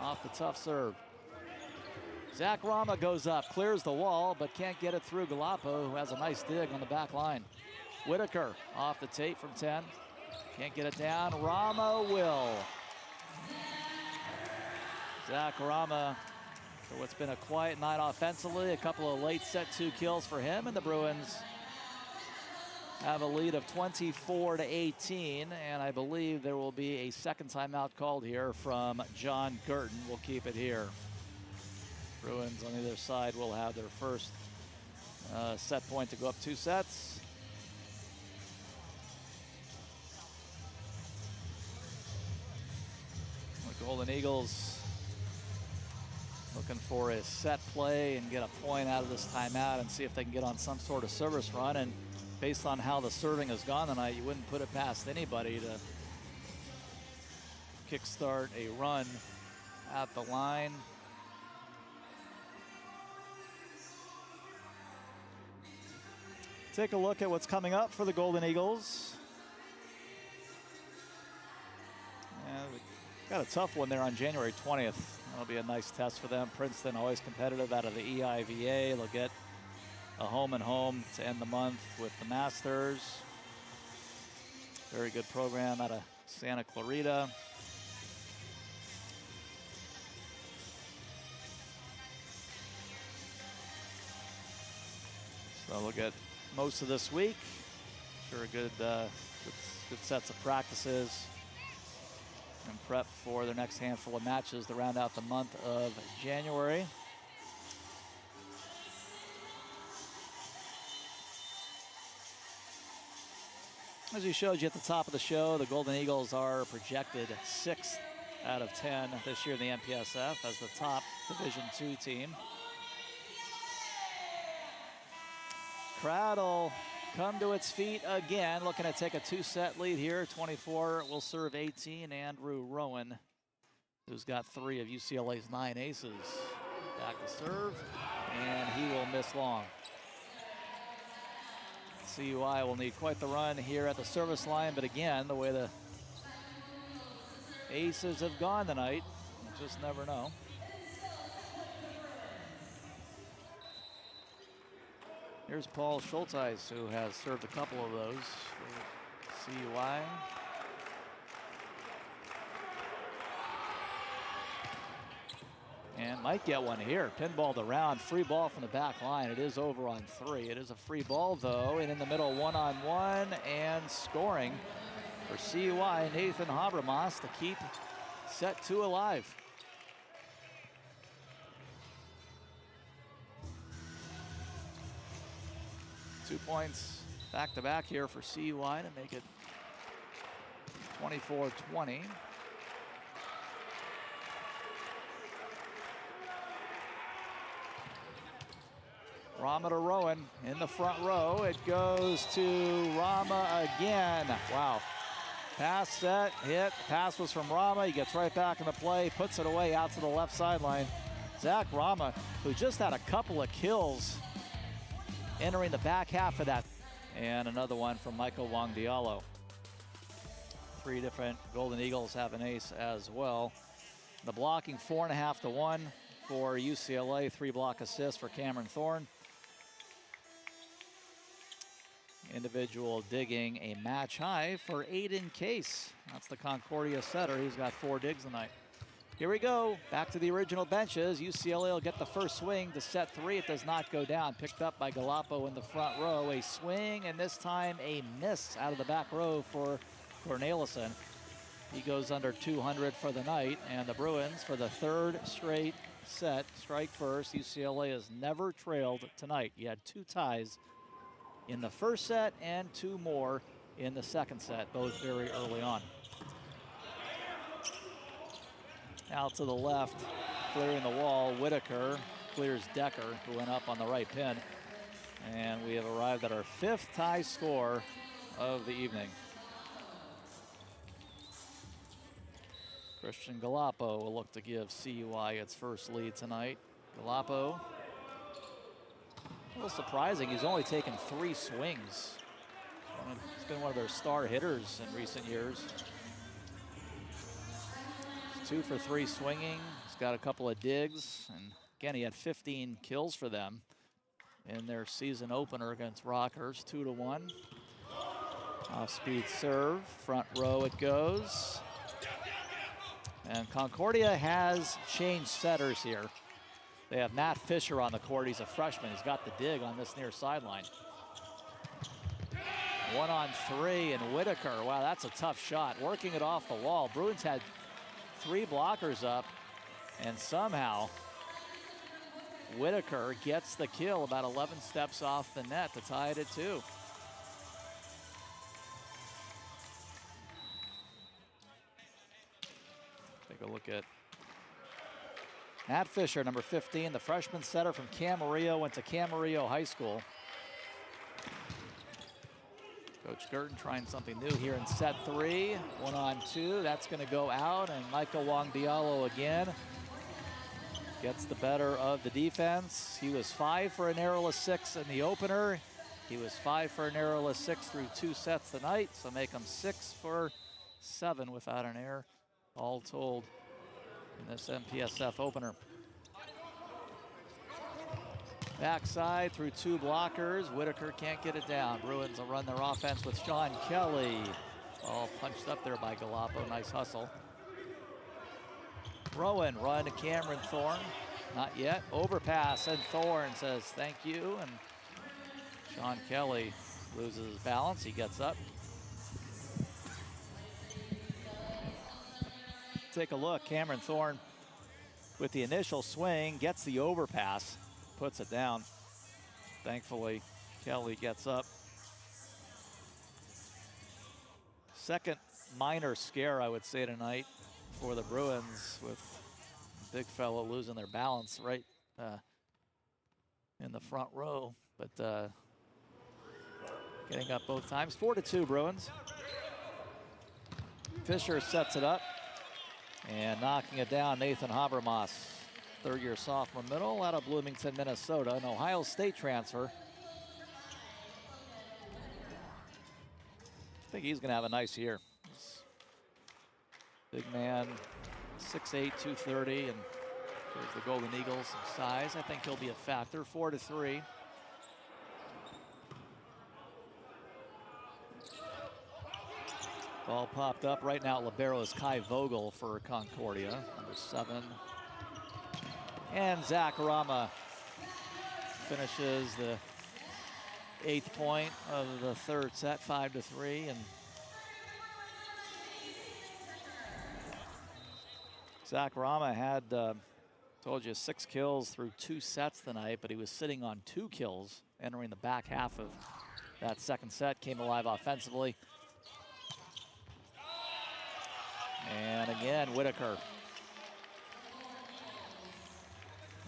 off the tough serve. Zach Rama goes up, clears the wall, but can't get it through Galapo, who has a nice dig on the back line. Whitaker off the tape from 10. Can't get it down. Rama will. Zach Rama So what's been a quiet night offensively, a couple of late set 2 kills for him, and the Bruins have a lead of 24-18, and I believe there will be a second timeout called here from John Gurton. We'll keep it here. Bruins on either side will have their first set point to go up 2 sets. The Golden Eagles looking for a set play and get a point out of this timeout and see if they can get on some sort of service run. And based on how the serving has gone tonight, you wouldn't put it past anybody to kickstart a run at the line. Take a look at what's coming up for the Golden Eagles. Got a tough one there on January 20th. That'll be a nice test for them. Princeton always competitive out of the EIVA. They'll get a home and home to end the month with the Masters. Very good program out of Santa Clarita. So we'll get most of this week. Sure, good sets of practices and prep for their next handful of matches to round out the month of January. As we showed you at the top of the show, the Golden Eagles are projected 6th out of 10 this year in the MPSF as the top Division II team. Crowd will come to its feet again, looking to take a 2-set lead here. 24 will serve 18. Andrew Rowan, who's got 3 of UCLA's 9 aces. Back to serve, and he will miss long. CUI will need quite the run here at the service line, but again, the way the aces have gone tonight, you just never know. Here's Paul Schulteis, who has served a couple of those for CUI. And might get one here. Pinballed around, free ball from the back line. It is over on 3. It is a free ball though, and in the middle, 1-on-1 and scoring for CUI, Nathan Habermas to keep set 2 alive. Two points back-to-back here for CUI to make it 24-20. Rama to Rowan in the front row. It goes to Rama again. Wow. Pass set, hit. Pass was from Rama. He gets right back in the play, puts it away out to the left sideline. Zach Rama, who just had a couple of kills entering the back half of that. And another one from Michael Wong-Diallo. 3 different Golden Eagles have an ace as well. The blocking 4.5-1 for UCLA. 3 block assists for Cameron Thorne. Individual digging a match high for Aiden Case. That's the Concordia setter. He's got 4 digs tonight. Here we go, back to the original benches. UCLA will get the first swing to set 3. It does not go down. Picked up by Galapo in the front row. A swing, and this time a miss out of the back row for Cornelison. He goes under 200 for the night, and the Bruins, for the 3rd straight set, strike first. UCLA has never trailed tonight. You had 2 ties in the first set and 2 more in the second set, both very early on. Out to the left, clearing the wall, Whitaker clears Decker, who went up on the right pin. And we have arrived at our 5th tie score of the evening. Christian Galapo will look to give CUI its first lead tonight. Galapo, a little surprising, he's only taken 3 swings. He's been one of their star hitters in recent years. 2 for 3 swinging. He's got a couple of digs, and again, he had 15 kills for them in their season opener against Rockers. 2-1. Off-speed serve, front row it goes. And Concordia has changed setters here. They have Matt Fisher on the court. He's a freshman. He's got the dig on this near sideline. 1-on-3, and Whitaker. Wow, that's a tough shot. Working it off the wall. Bruins had 3 blockers up, and somehow Whitaker gets the kill about 11 steps off the net to tie it at 2. Take a look at Matt Fisher, number 15, the freshman setter from Camarillo, went to Camarillo High School. Coach Gurton trying something new here in set 3. 1-on-2, that's gonna go out, and Michael Wong Diallo again gets the better of the defense. He was 5 for an errorless 6 in the opener. He was 5 for an errorless 6 through 2 sets tonight, so make him 6 for 7 without an error, all told, in this MPSF opener. Backside through 2 blockers. Whitaker can't get it down. Bruins will run their offense with Sean Kelly. All punched up there by Galappo. Nice hustle. Rowan run to Cameron Thorne. Not yet. Overpass, and Thorne says thank you. And Sean Kelly loses his balance. He gets up. Take a look. Cameron Thorne with the initial swing gets the overpass, puts it down. Thankfully, Kelly gets up. Second minor scare, I would say, tonight for the Bruins, with big fellow losing their balance right in the front row, but getting up both times. 4-2 Bruins. Fisher sets it up and knocking it down, Nathan Habermas, third-year sophomore middle out of Bloomington, Minnesota, an Ohio State transfer. I think he's gonna have a nice year. Big man, 6'8", 230, and gives the Golden Eagles some size. I think he'll be a factor. 4-3. Ball popped up. Right now, libero is Kai Vogel for Concordia, number 7. And Zach Rama finishes the 8th point of the 3rd set, 5-3. And Zach Rama had, told you, 6 kills through 2 sets tonight, but he was sitting on 2 kills entering the back half of that 2nd set. Came alive offensively. And again, Whitaker.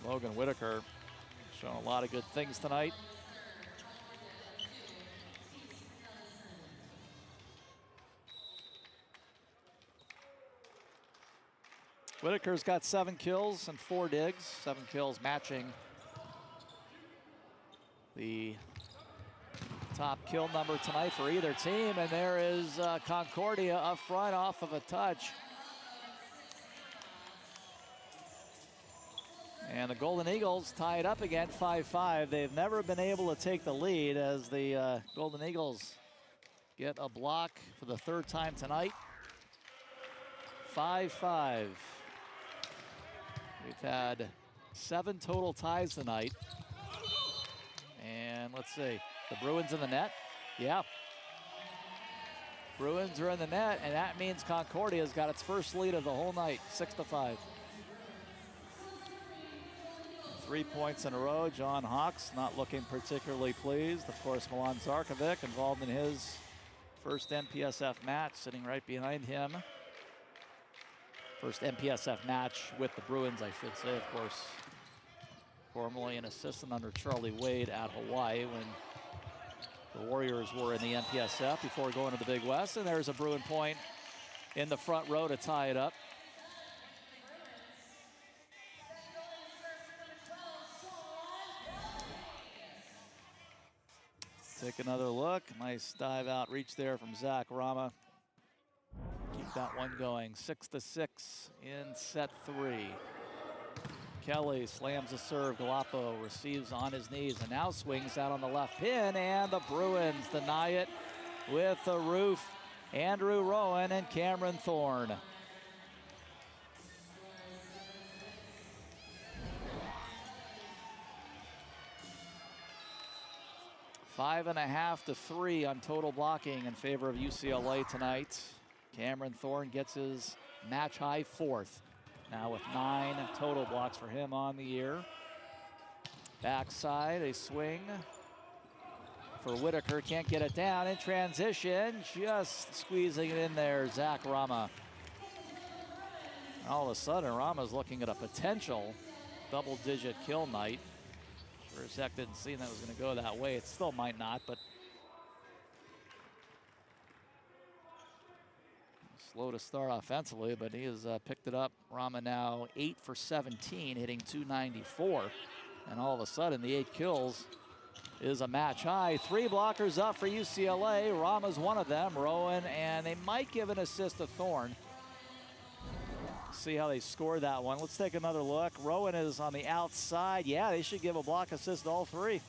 Logan Whitaker showing a lot of good things tonight. Whitaker's got 7 kills and 4 digs. 7 kills matching the top kill number tonight for either team. And there is Concordia up front off of a touch. And the Golden Eagles tie it up again, 5-5. They've never been able to take the lead as the Golden Eagles get a block for the 3rd time tonight. 5-5. We've had 7 total ties tonight. And let's see, the Bruins in the net. Yeah. Bruins are in the net, and that means Concordia's got its first lead of the whole night, 6-5. 3 points in a row. John Hawks not looking particularly pleased. Of course, Milan Zarkovic involved in his first MPSF match, sitting right behind him. First MPSF match with the Bruins, I should say, of course. Formerly an assistant under Charlie Wade at Hawaii when the Warriors were in the MPSF before going to the Big West. And there's a Bruin point in the front row to tie it up. Take another look. Nice dive out reach there from Zach Rama. Keep that one going. 6-6 in set 3. Kelly slams a serve. Galappo receives on his knees and now swings out on the left pin, and the Bruins deny it with the roof. Andrew Rowan and Cameron Thorne. 5.5 to 3 on total blocking in favor of UCLA tonight. Cameron Thorne gets his match high 4th. Now with 9 total blocks for him on the year. Backside, a swing for Whitaker, can't get it down in transition, just squeezing it in there, Zach Rama. All of a sudden, Rama's looking at a potential double-digit kill night. For a sec, didn't see that was going to go that way. It still might not, but slow to start offensively, but he has picked it up. Rama now 8 for 17, hitting .294. And all of a sudden, the 8 kills is a match high. 3 blockers up for UCLA. Rama's one of them, Rowan, and they might give an assist to Thorne. See how they score that one. Let's take another look. Rowan is on the outside. Yeah, they should give a block assist to all 3.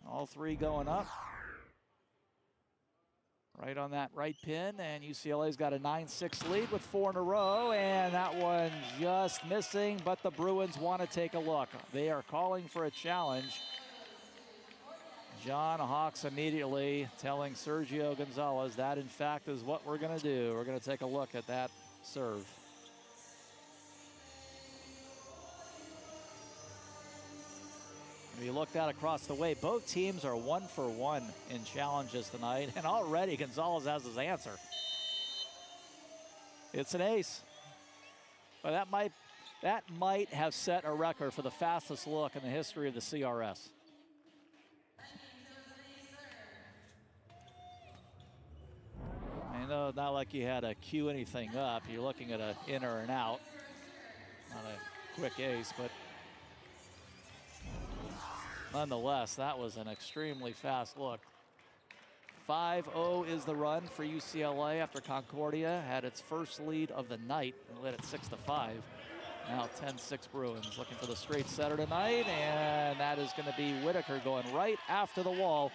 All 3 going up. Right on that right pin, and UCLA's got a 9-6 lead with 4 in a row, and that one just missing, but the Bruins want to take a look. They are calling for a challenge. John Hawks immediately telling Sergio Gonzalez that, in fact, is what we're going to do. We're going to take a look at that serve. If you looked at across the way, both teams are 1 for 1 in challenges tonight, and already Gonzalez has his answer. It's an ace. But that might have set a record for the fastest look in the history of the CRS. I know, not like you had to cue anything up. You're looking at an in or an out. Not a quick ace, but nonetheless, that was an extremely fast look. 5-0 is the run for UCLA after Concordia had its first lead of the night and led at 6-5. Now 10-6 Bruins looking for the straight setter tonight, and that is going to be Whitaker going right after the wall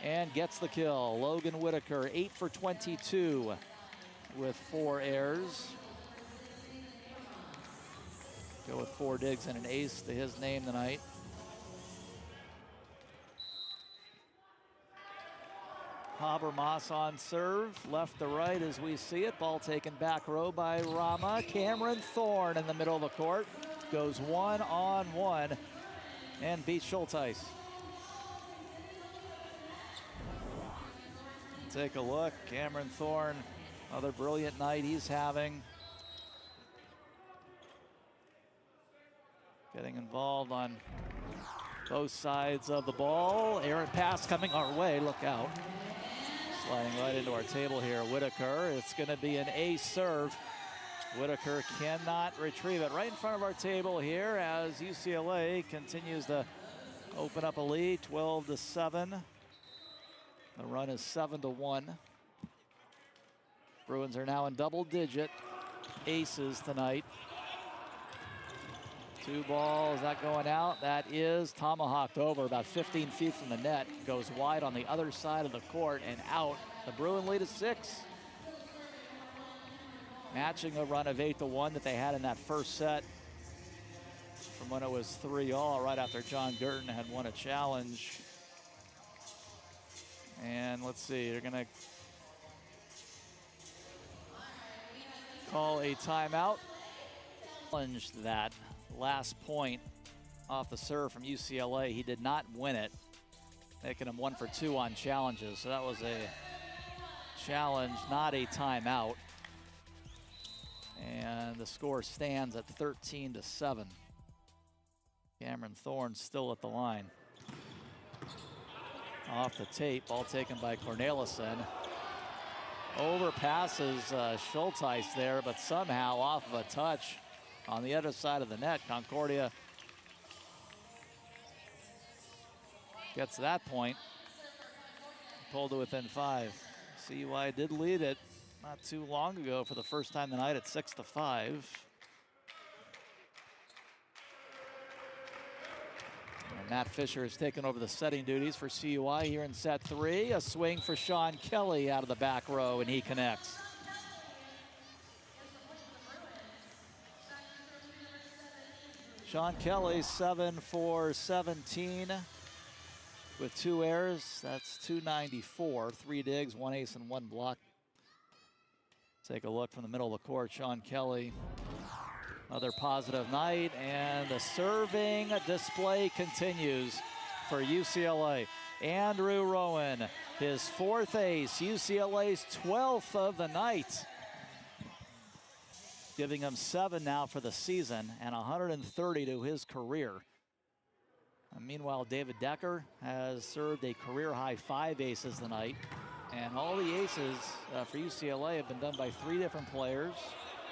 and gets the kill. Logan Whitaker, 8 for 22 with 4 airs. Go with 4 digs and an ace to his name tonight. Habermas on serve, left to right as we see it. Ball taken back row by Rama. Cameron Thorne in the middle of the court. Goes 1-on-1 and beats Schulteis. Take a look, Cameron Thorne, another brilliant night he's having. Getting involved on both sides of the ball. Errant pass coming our way, look out. Sliding right into our table here, Whitaker. It's gonna be an ace serve. Whitaker cannot retrieve it. Right in front of our table here as UCLA continues to open up a lead, 12-7. The run is 7-1. Bruins are now in double-digit aces tonight. 2 balls, that going out. That is tomahawked over about 15 feet from the net. Goes wide on the other side of the court and out. The Bruin lead is 6. Matching a run of 8-1 that they had in that first set from when it was 3-all right after John Gurton had won a challenge. And let's see, they're gonna call a timeout. Challenged that last point off the serve from UCLA. He did not win it, making him 1 for 2 on challenges. So that was a challenge, not a timeout. And the score stands at 13-7. Cameron Thorne still at the line. Off the tape, ball taken by Cornelissen. Overpasses Schulteis there, but somehow off of a touch on the other side of the net. Concordia gets that point. Pulled to within 5. CUI did lead it not too long ago for the first time tonight at 6-5. And Matt Fisher has taken over the setting duties for CUI here in set 3. A swing for Sean Kelly out of the back row, and he connects. Sean Kelly, 7 for 17 with 2 errors. That's 294, 3 digs, 1 ace, and 1 block. Take a look from the middle of the court. Sean Kelly, another positive night, and the serving display continues for UCLA. Andrew Rowan, his 4th ace, UCLA's 12th of the night, giving him 7 now for the season and 130 to his career. And meanwhile, David Decker has served a career-high 5 aces tonight, and all the aces for UCLA have been done by 3 different players.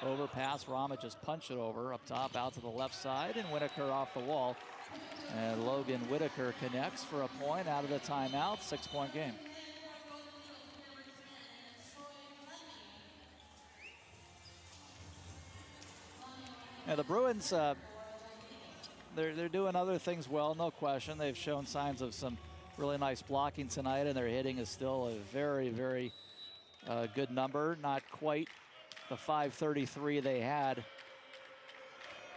Overpass, Rama just punched it over up top, out to the left side, and Whitaker off the wall. And Logan Whitaker connects for a point out of the timeout. 6-point game. Yeah, the Bruins, they're doing other things well, no question. They've shown signs of some really nice blocking tonight, and their hitting is still a very, very good number. Not quite the .533 they had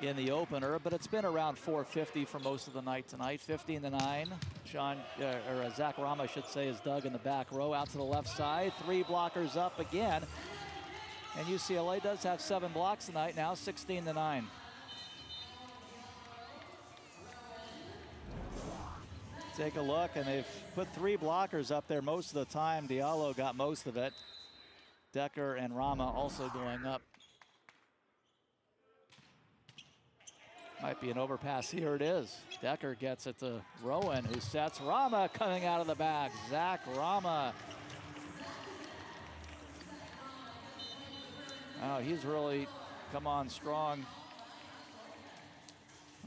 in the opener, but it's been around .450 for most of the night tonight. 15-9. Zach Rama, I should say, is dug in the back row out to the left side. 3 blockers up again. And UCLA does have 7 blocks tonight now, 16-9. Take a look, and they've put 3 blockers up there most of the time. Diallo got most of it. Decker and Rama also going up. Might be an overpass. Here it is. Decker gets it to Rowan, who sets Rama coming out of the back. Zach Rama. Oh, he's really come on strong.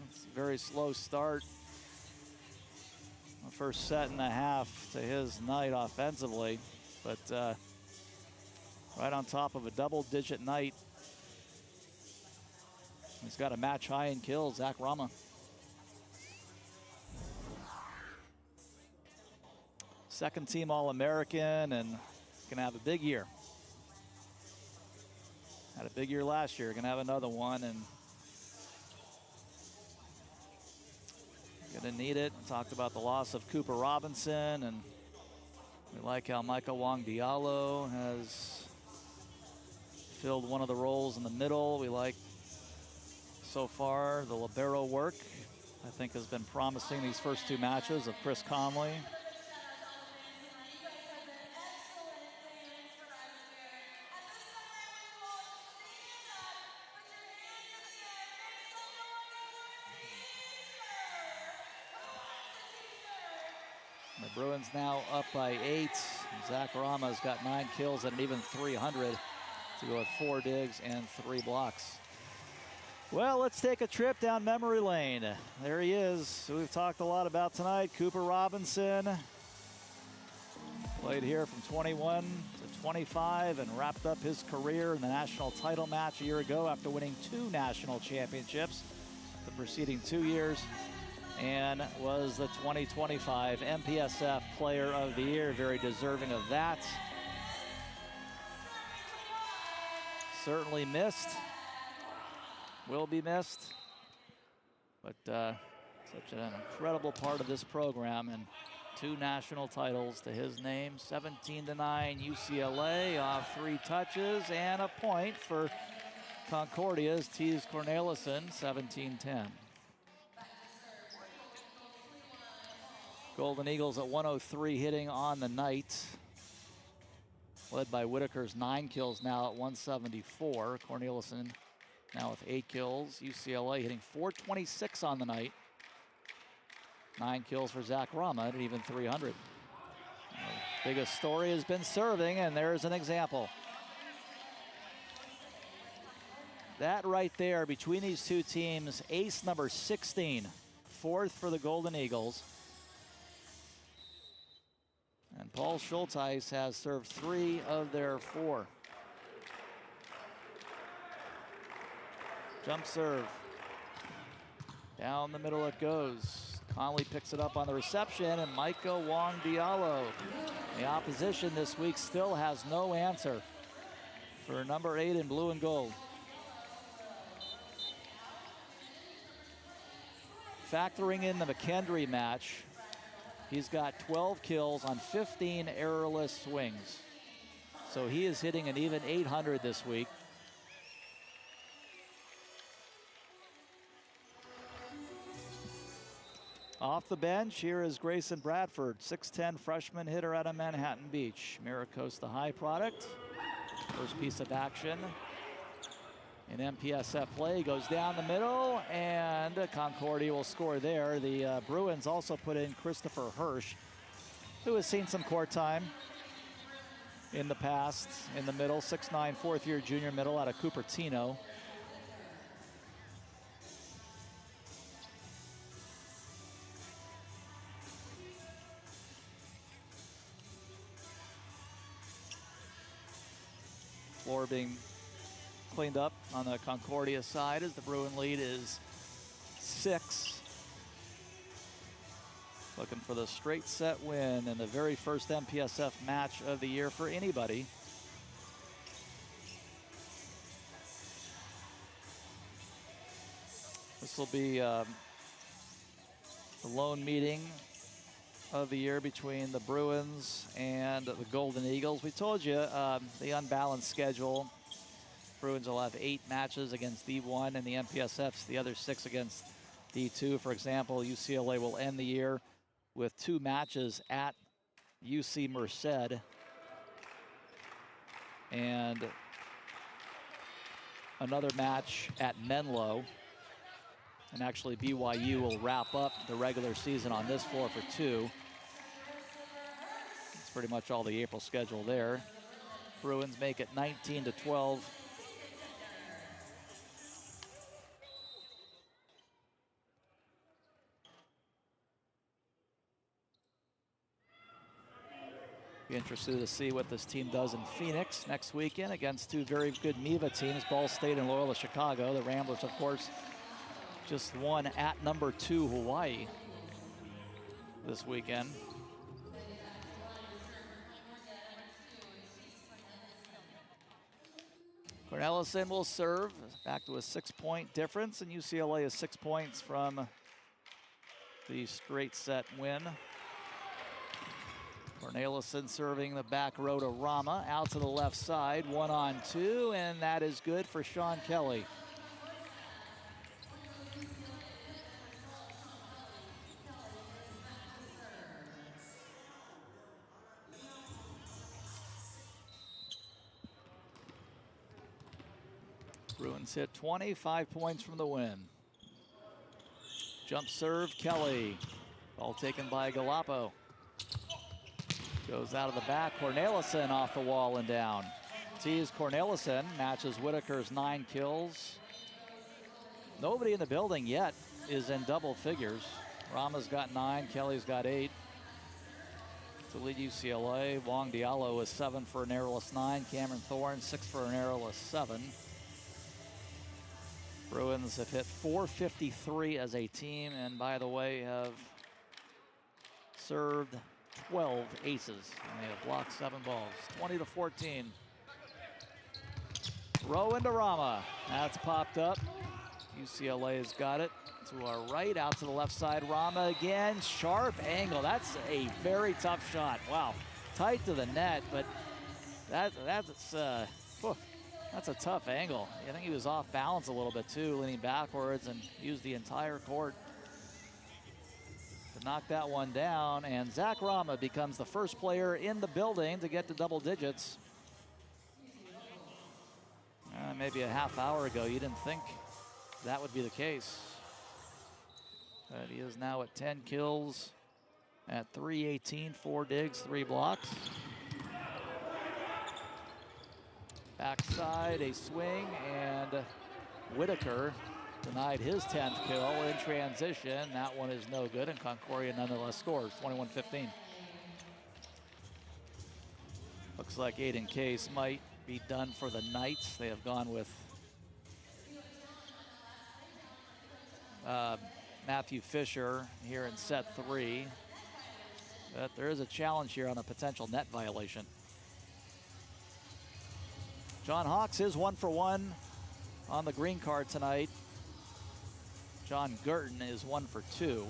It's a very slow start. The first set and a half to his night offensively, but right on top of a double-digit night. He's got a match high in kills, Zach Rama. Second team All-American, and gonna have a big year. Had a big year last year, gonna have another one, and gonna need it. Talked about the loss of Cooper Robinson, and we like how Michael Wong Diallo has filled one of the roles in the middle. We like so far the libero work, I think, has been promising these first 2 matches of Chris Conley. The Bruins now up by 8. Zach Rama's got 9 kills and an even 300 to go with 4 digs and 3 blocks. Well, let's take a trip down memory lane. There he is, who we've talked a lot about tonight, Cooper Robinson. Played here from 21 to 25 and wrapped up his career in the national title match a year ago after winning 2 national championships the preceding 2 years, and was the 2025 MPSF Player of the Year. Very deserving of that. Certainly missed. Will be missed, but such an incredible part of this program, and 2 national titles to his name. 17-9 UCLA off 3 touches, and a point for Concordia's Tees Cornelissen, 17-10. Golden Eagles at 103 hitting on the night, led by Whitaker's 9 kills now at 174. Cornelissen now with 8 kills. UCLA hitting .426 on the night. 9 kills for Zach Rama at an even 300. The biggest story has been serving, and there's an example. That right there between these 2 teams, ace number 16, 4th for the Golden Eagles. And Paul Schultheis has served 3 of their 4. Jump serve. Down the middle it goes. Conley picks it up on the reception, and Micah Wong Diallo. The opposition this week still has no answer for number 8 in blue and gold. Factoring in the McKendry match, he's got 12 kills on 15 errorless swings. So he is hitting an even 800 this week. Off the bench, here is Grayson Bradford, 6'10" freshman hitter out of Manhattan Beach. Miracosta High product. First piece of action in MPSF play, goes down the middle, and Concordia will score there. The Bruins also put in Christopher Hirsch, who has seen some court time in the past, in the middle, 6'9", fourth-year junior middle out of Cupertino. Floor being cleaned up on the Concordia side as the Bruin lead is 6. Looking for the straight set win and the very first MPSF match of the year for anybody. This will be the lone meeting of the year between the Bruins and the Golden Eagles. We told you the unbalanced schedule. Bruins will have 8 matches against D1 and the MPSFs, the other 6 against D2. For example, UCLA will end the year with 2 matches at UC Merced and another match at Menlo. And actually BYU will wrap up the regular season on this floor for 2. That's pretty much all the April schedule there. Bruins make it 19-12. Be interested to see what this team does in Phoenix next weekend against 2 very good MIVA teams, Ball State and Loyola Chicago. The Ramblers, of course, just won at number 2 Hawaii this weekend. Cornelison will serve, back to a 6-point difference, and UCLA is 6 points from the straight set win. Cornelison serving the back row to Rama, out to the left side, 1-on-2, and that is good for Sean Kelly. Bruins hit 25 points from the win. Jump serve, Kelly. Ball taken by Galapo. Goes out of the back, Cornelison off the wall and down. Tees Cornelison matches Whitaker's 9 kills. Nobody in the building yet is in double figures. Rama's got 9, Kelly's got 8. To lead UCLA, Wong Diallo is 7 for an errorless 9. Cameron Thorne 6 for an errorless 7. Bruins have hit 453 as a team, and by the way, have served 12 aces, and they have blocked 7 balls, 20-14. Row into Rama, that's popped up. UCLA has got it to our right, out to the left side. Rama again, sharp angle. That's a very tough shot. Wow, tight to the net, but that's a tough angle. I think he was off balance a little bit too, leaning backwards, and used the entire court to knock that one down. And Zach Rama becomes the first player in the building to get to double digits. Maybe a half hour ago, you didn't think that would be the case. But he is now at 10 kills at 318, 4 digs, 3 blocks. Backside, a swing, and Whitaker denied his 10th kill in transition. That one is no good, and Concordia nonetheless scores, 21-15. Looks like Aiden Case might be done for the Knights. They have gone with Matthew Fisher here in set 3. But there is a challenge here on a potential net violation. John Hawks is 1 for 1 on the green card tonight. John Gurton is 1 for 2.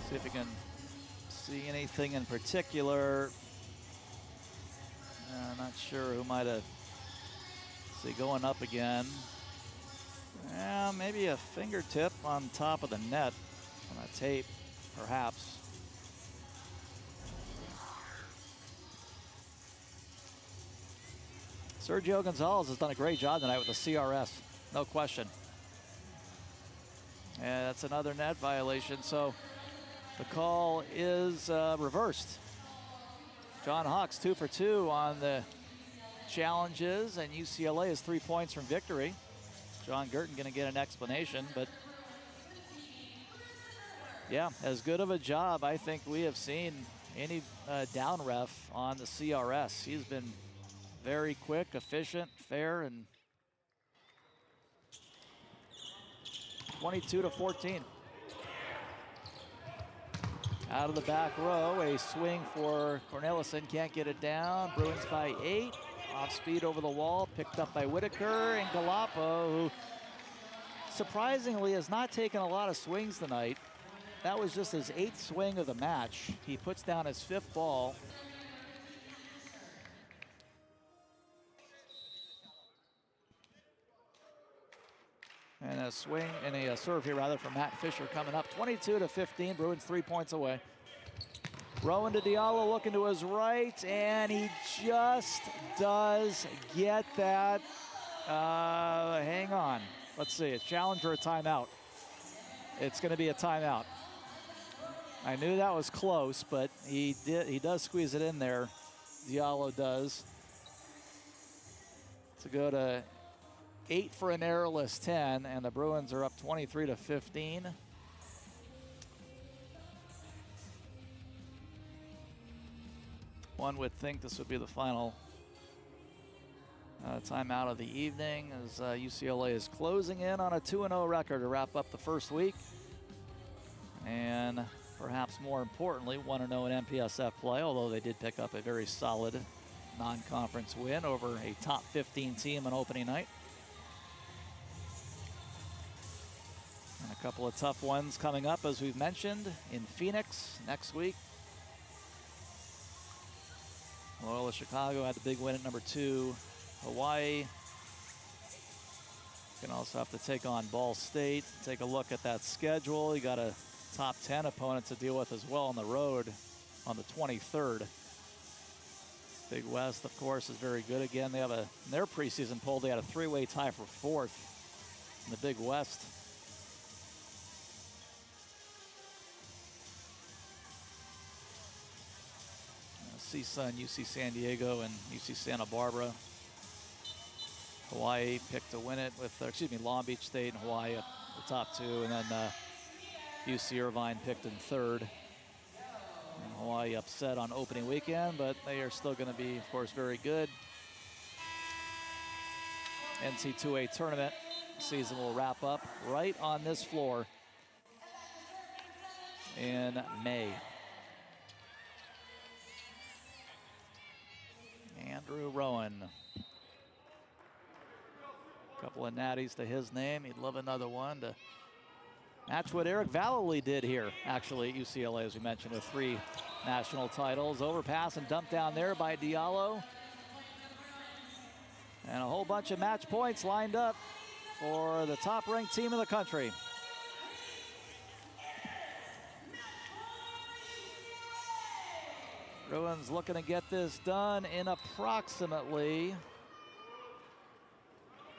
See if you can see anything in particular. I'm not sure who might have. See, going up again. Yeah, maybe a fingertip on top of the net on a tape, perhaps. Sergio Gonzalez has done a great job tonight with the CRS, no question. And that's another net violation, so the call is reversed. John Hawks 2 for 2 on the challenges, and UCLA is 3 points from victory. John Gurton going to get an explanation, but yeah, as good of a job I think we have seen any down ref on the CRS. He's been very quick, efficient, fair, and 22-14. Out of the back row, a swing for Cornelissen, can't get it down. Bruins by 8, off speed over the wall, picked up by Whitaker, and Galapa, who surprisingly has not taken a lot of swings tonight. That was just his 8th swing of the match. He puts down his 5th ball. And a swing and a serve here rather from Matt Fisher coming up. 22-15, Bruins 3 points away. Rowan to Diallo looking to his right, and he just does get that. Hang on. Let's see, a challenge or a timeout? It's going to be a timeout. I knew that was close, but he does squeeze it in there. Diallo does. To go to 8 for an errorless 10, and the Bruins are up 23-15. One would think this would be the final timeout of the evening, as UCLA is closing in on a 2-0 record to wrap up the first week. And perhaps more importantly, 1-0 in MPSF play, although they did pick up a very solid non-conference win over a top 15 team on opening night. And a couple of tough ones coming up, as we've mentioned, in Phoenix next week. Loyola Chicago had the big win at number 2. Hawaii. Can also have to take on Ball State. Take a look at that schedule. You got a top 10 opponent to deal with as well on the road on the 23rd. Big West, of course, is very good again. They have in their preseason poll, they had a 3-way tie for 4th in the Big West. CSUN, UC San Diego, and UC Santa Barbara. Hawaii picked to win it with, Long Beach State and Hawaii at the top 2, and then UC Irvine picked in 3rd. And Hawaii upset on opening weekend, but they are still going to be, of course, very good. NCAA tournament season will wrap up right on this floor in May. Andrew Rowan. Couple of natties to his name. He'd love another one to match what Eric Vallely did here, actually, at UCLA, as we mentioned, with 3 national titles. Overpass and dump down there by Diallo. And a whole bunch of match points lined up for the top-ranked team in the country. Bruins looking to get this done in approximately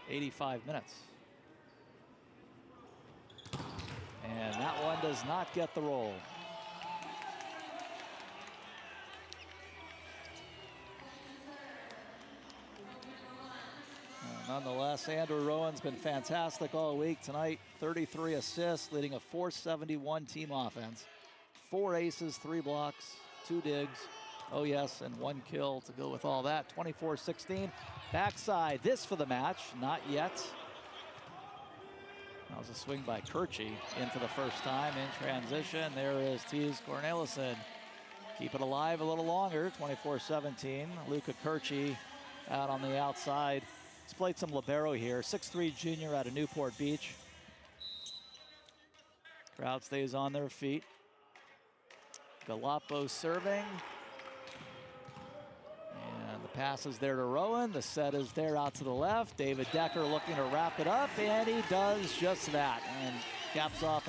85 minutes. And that one does not get the roll. Nonetheless, Andrew Rowan's been fantastic all week. Tonight, 33 assists, leading a .471 team offense. 4 aces, 3 blocks, 2 digs. Oh yes, and 1 kill to go with all that. 24-16. Backside, this for the match, not yet. That was a swing by Kirchie in for the first time in transition. There is Tees Cornelissen. Keep it alive a little longer, 24-17. Luca Kirchie out on the outside. He's played some libero here. 6'3" junior out of Newport Beach. Crowd stays on their feet. Galappo serving. And the pass is there to Rowan. The set is there out to the left. David Decker looking to wrap it up, and he does just that. And caps off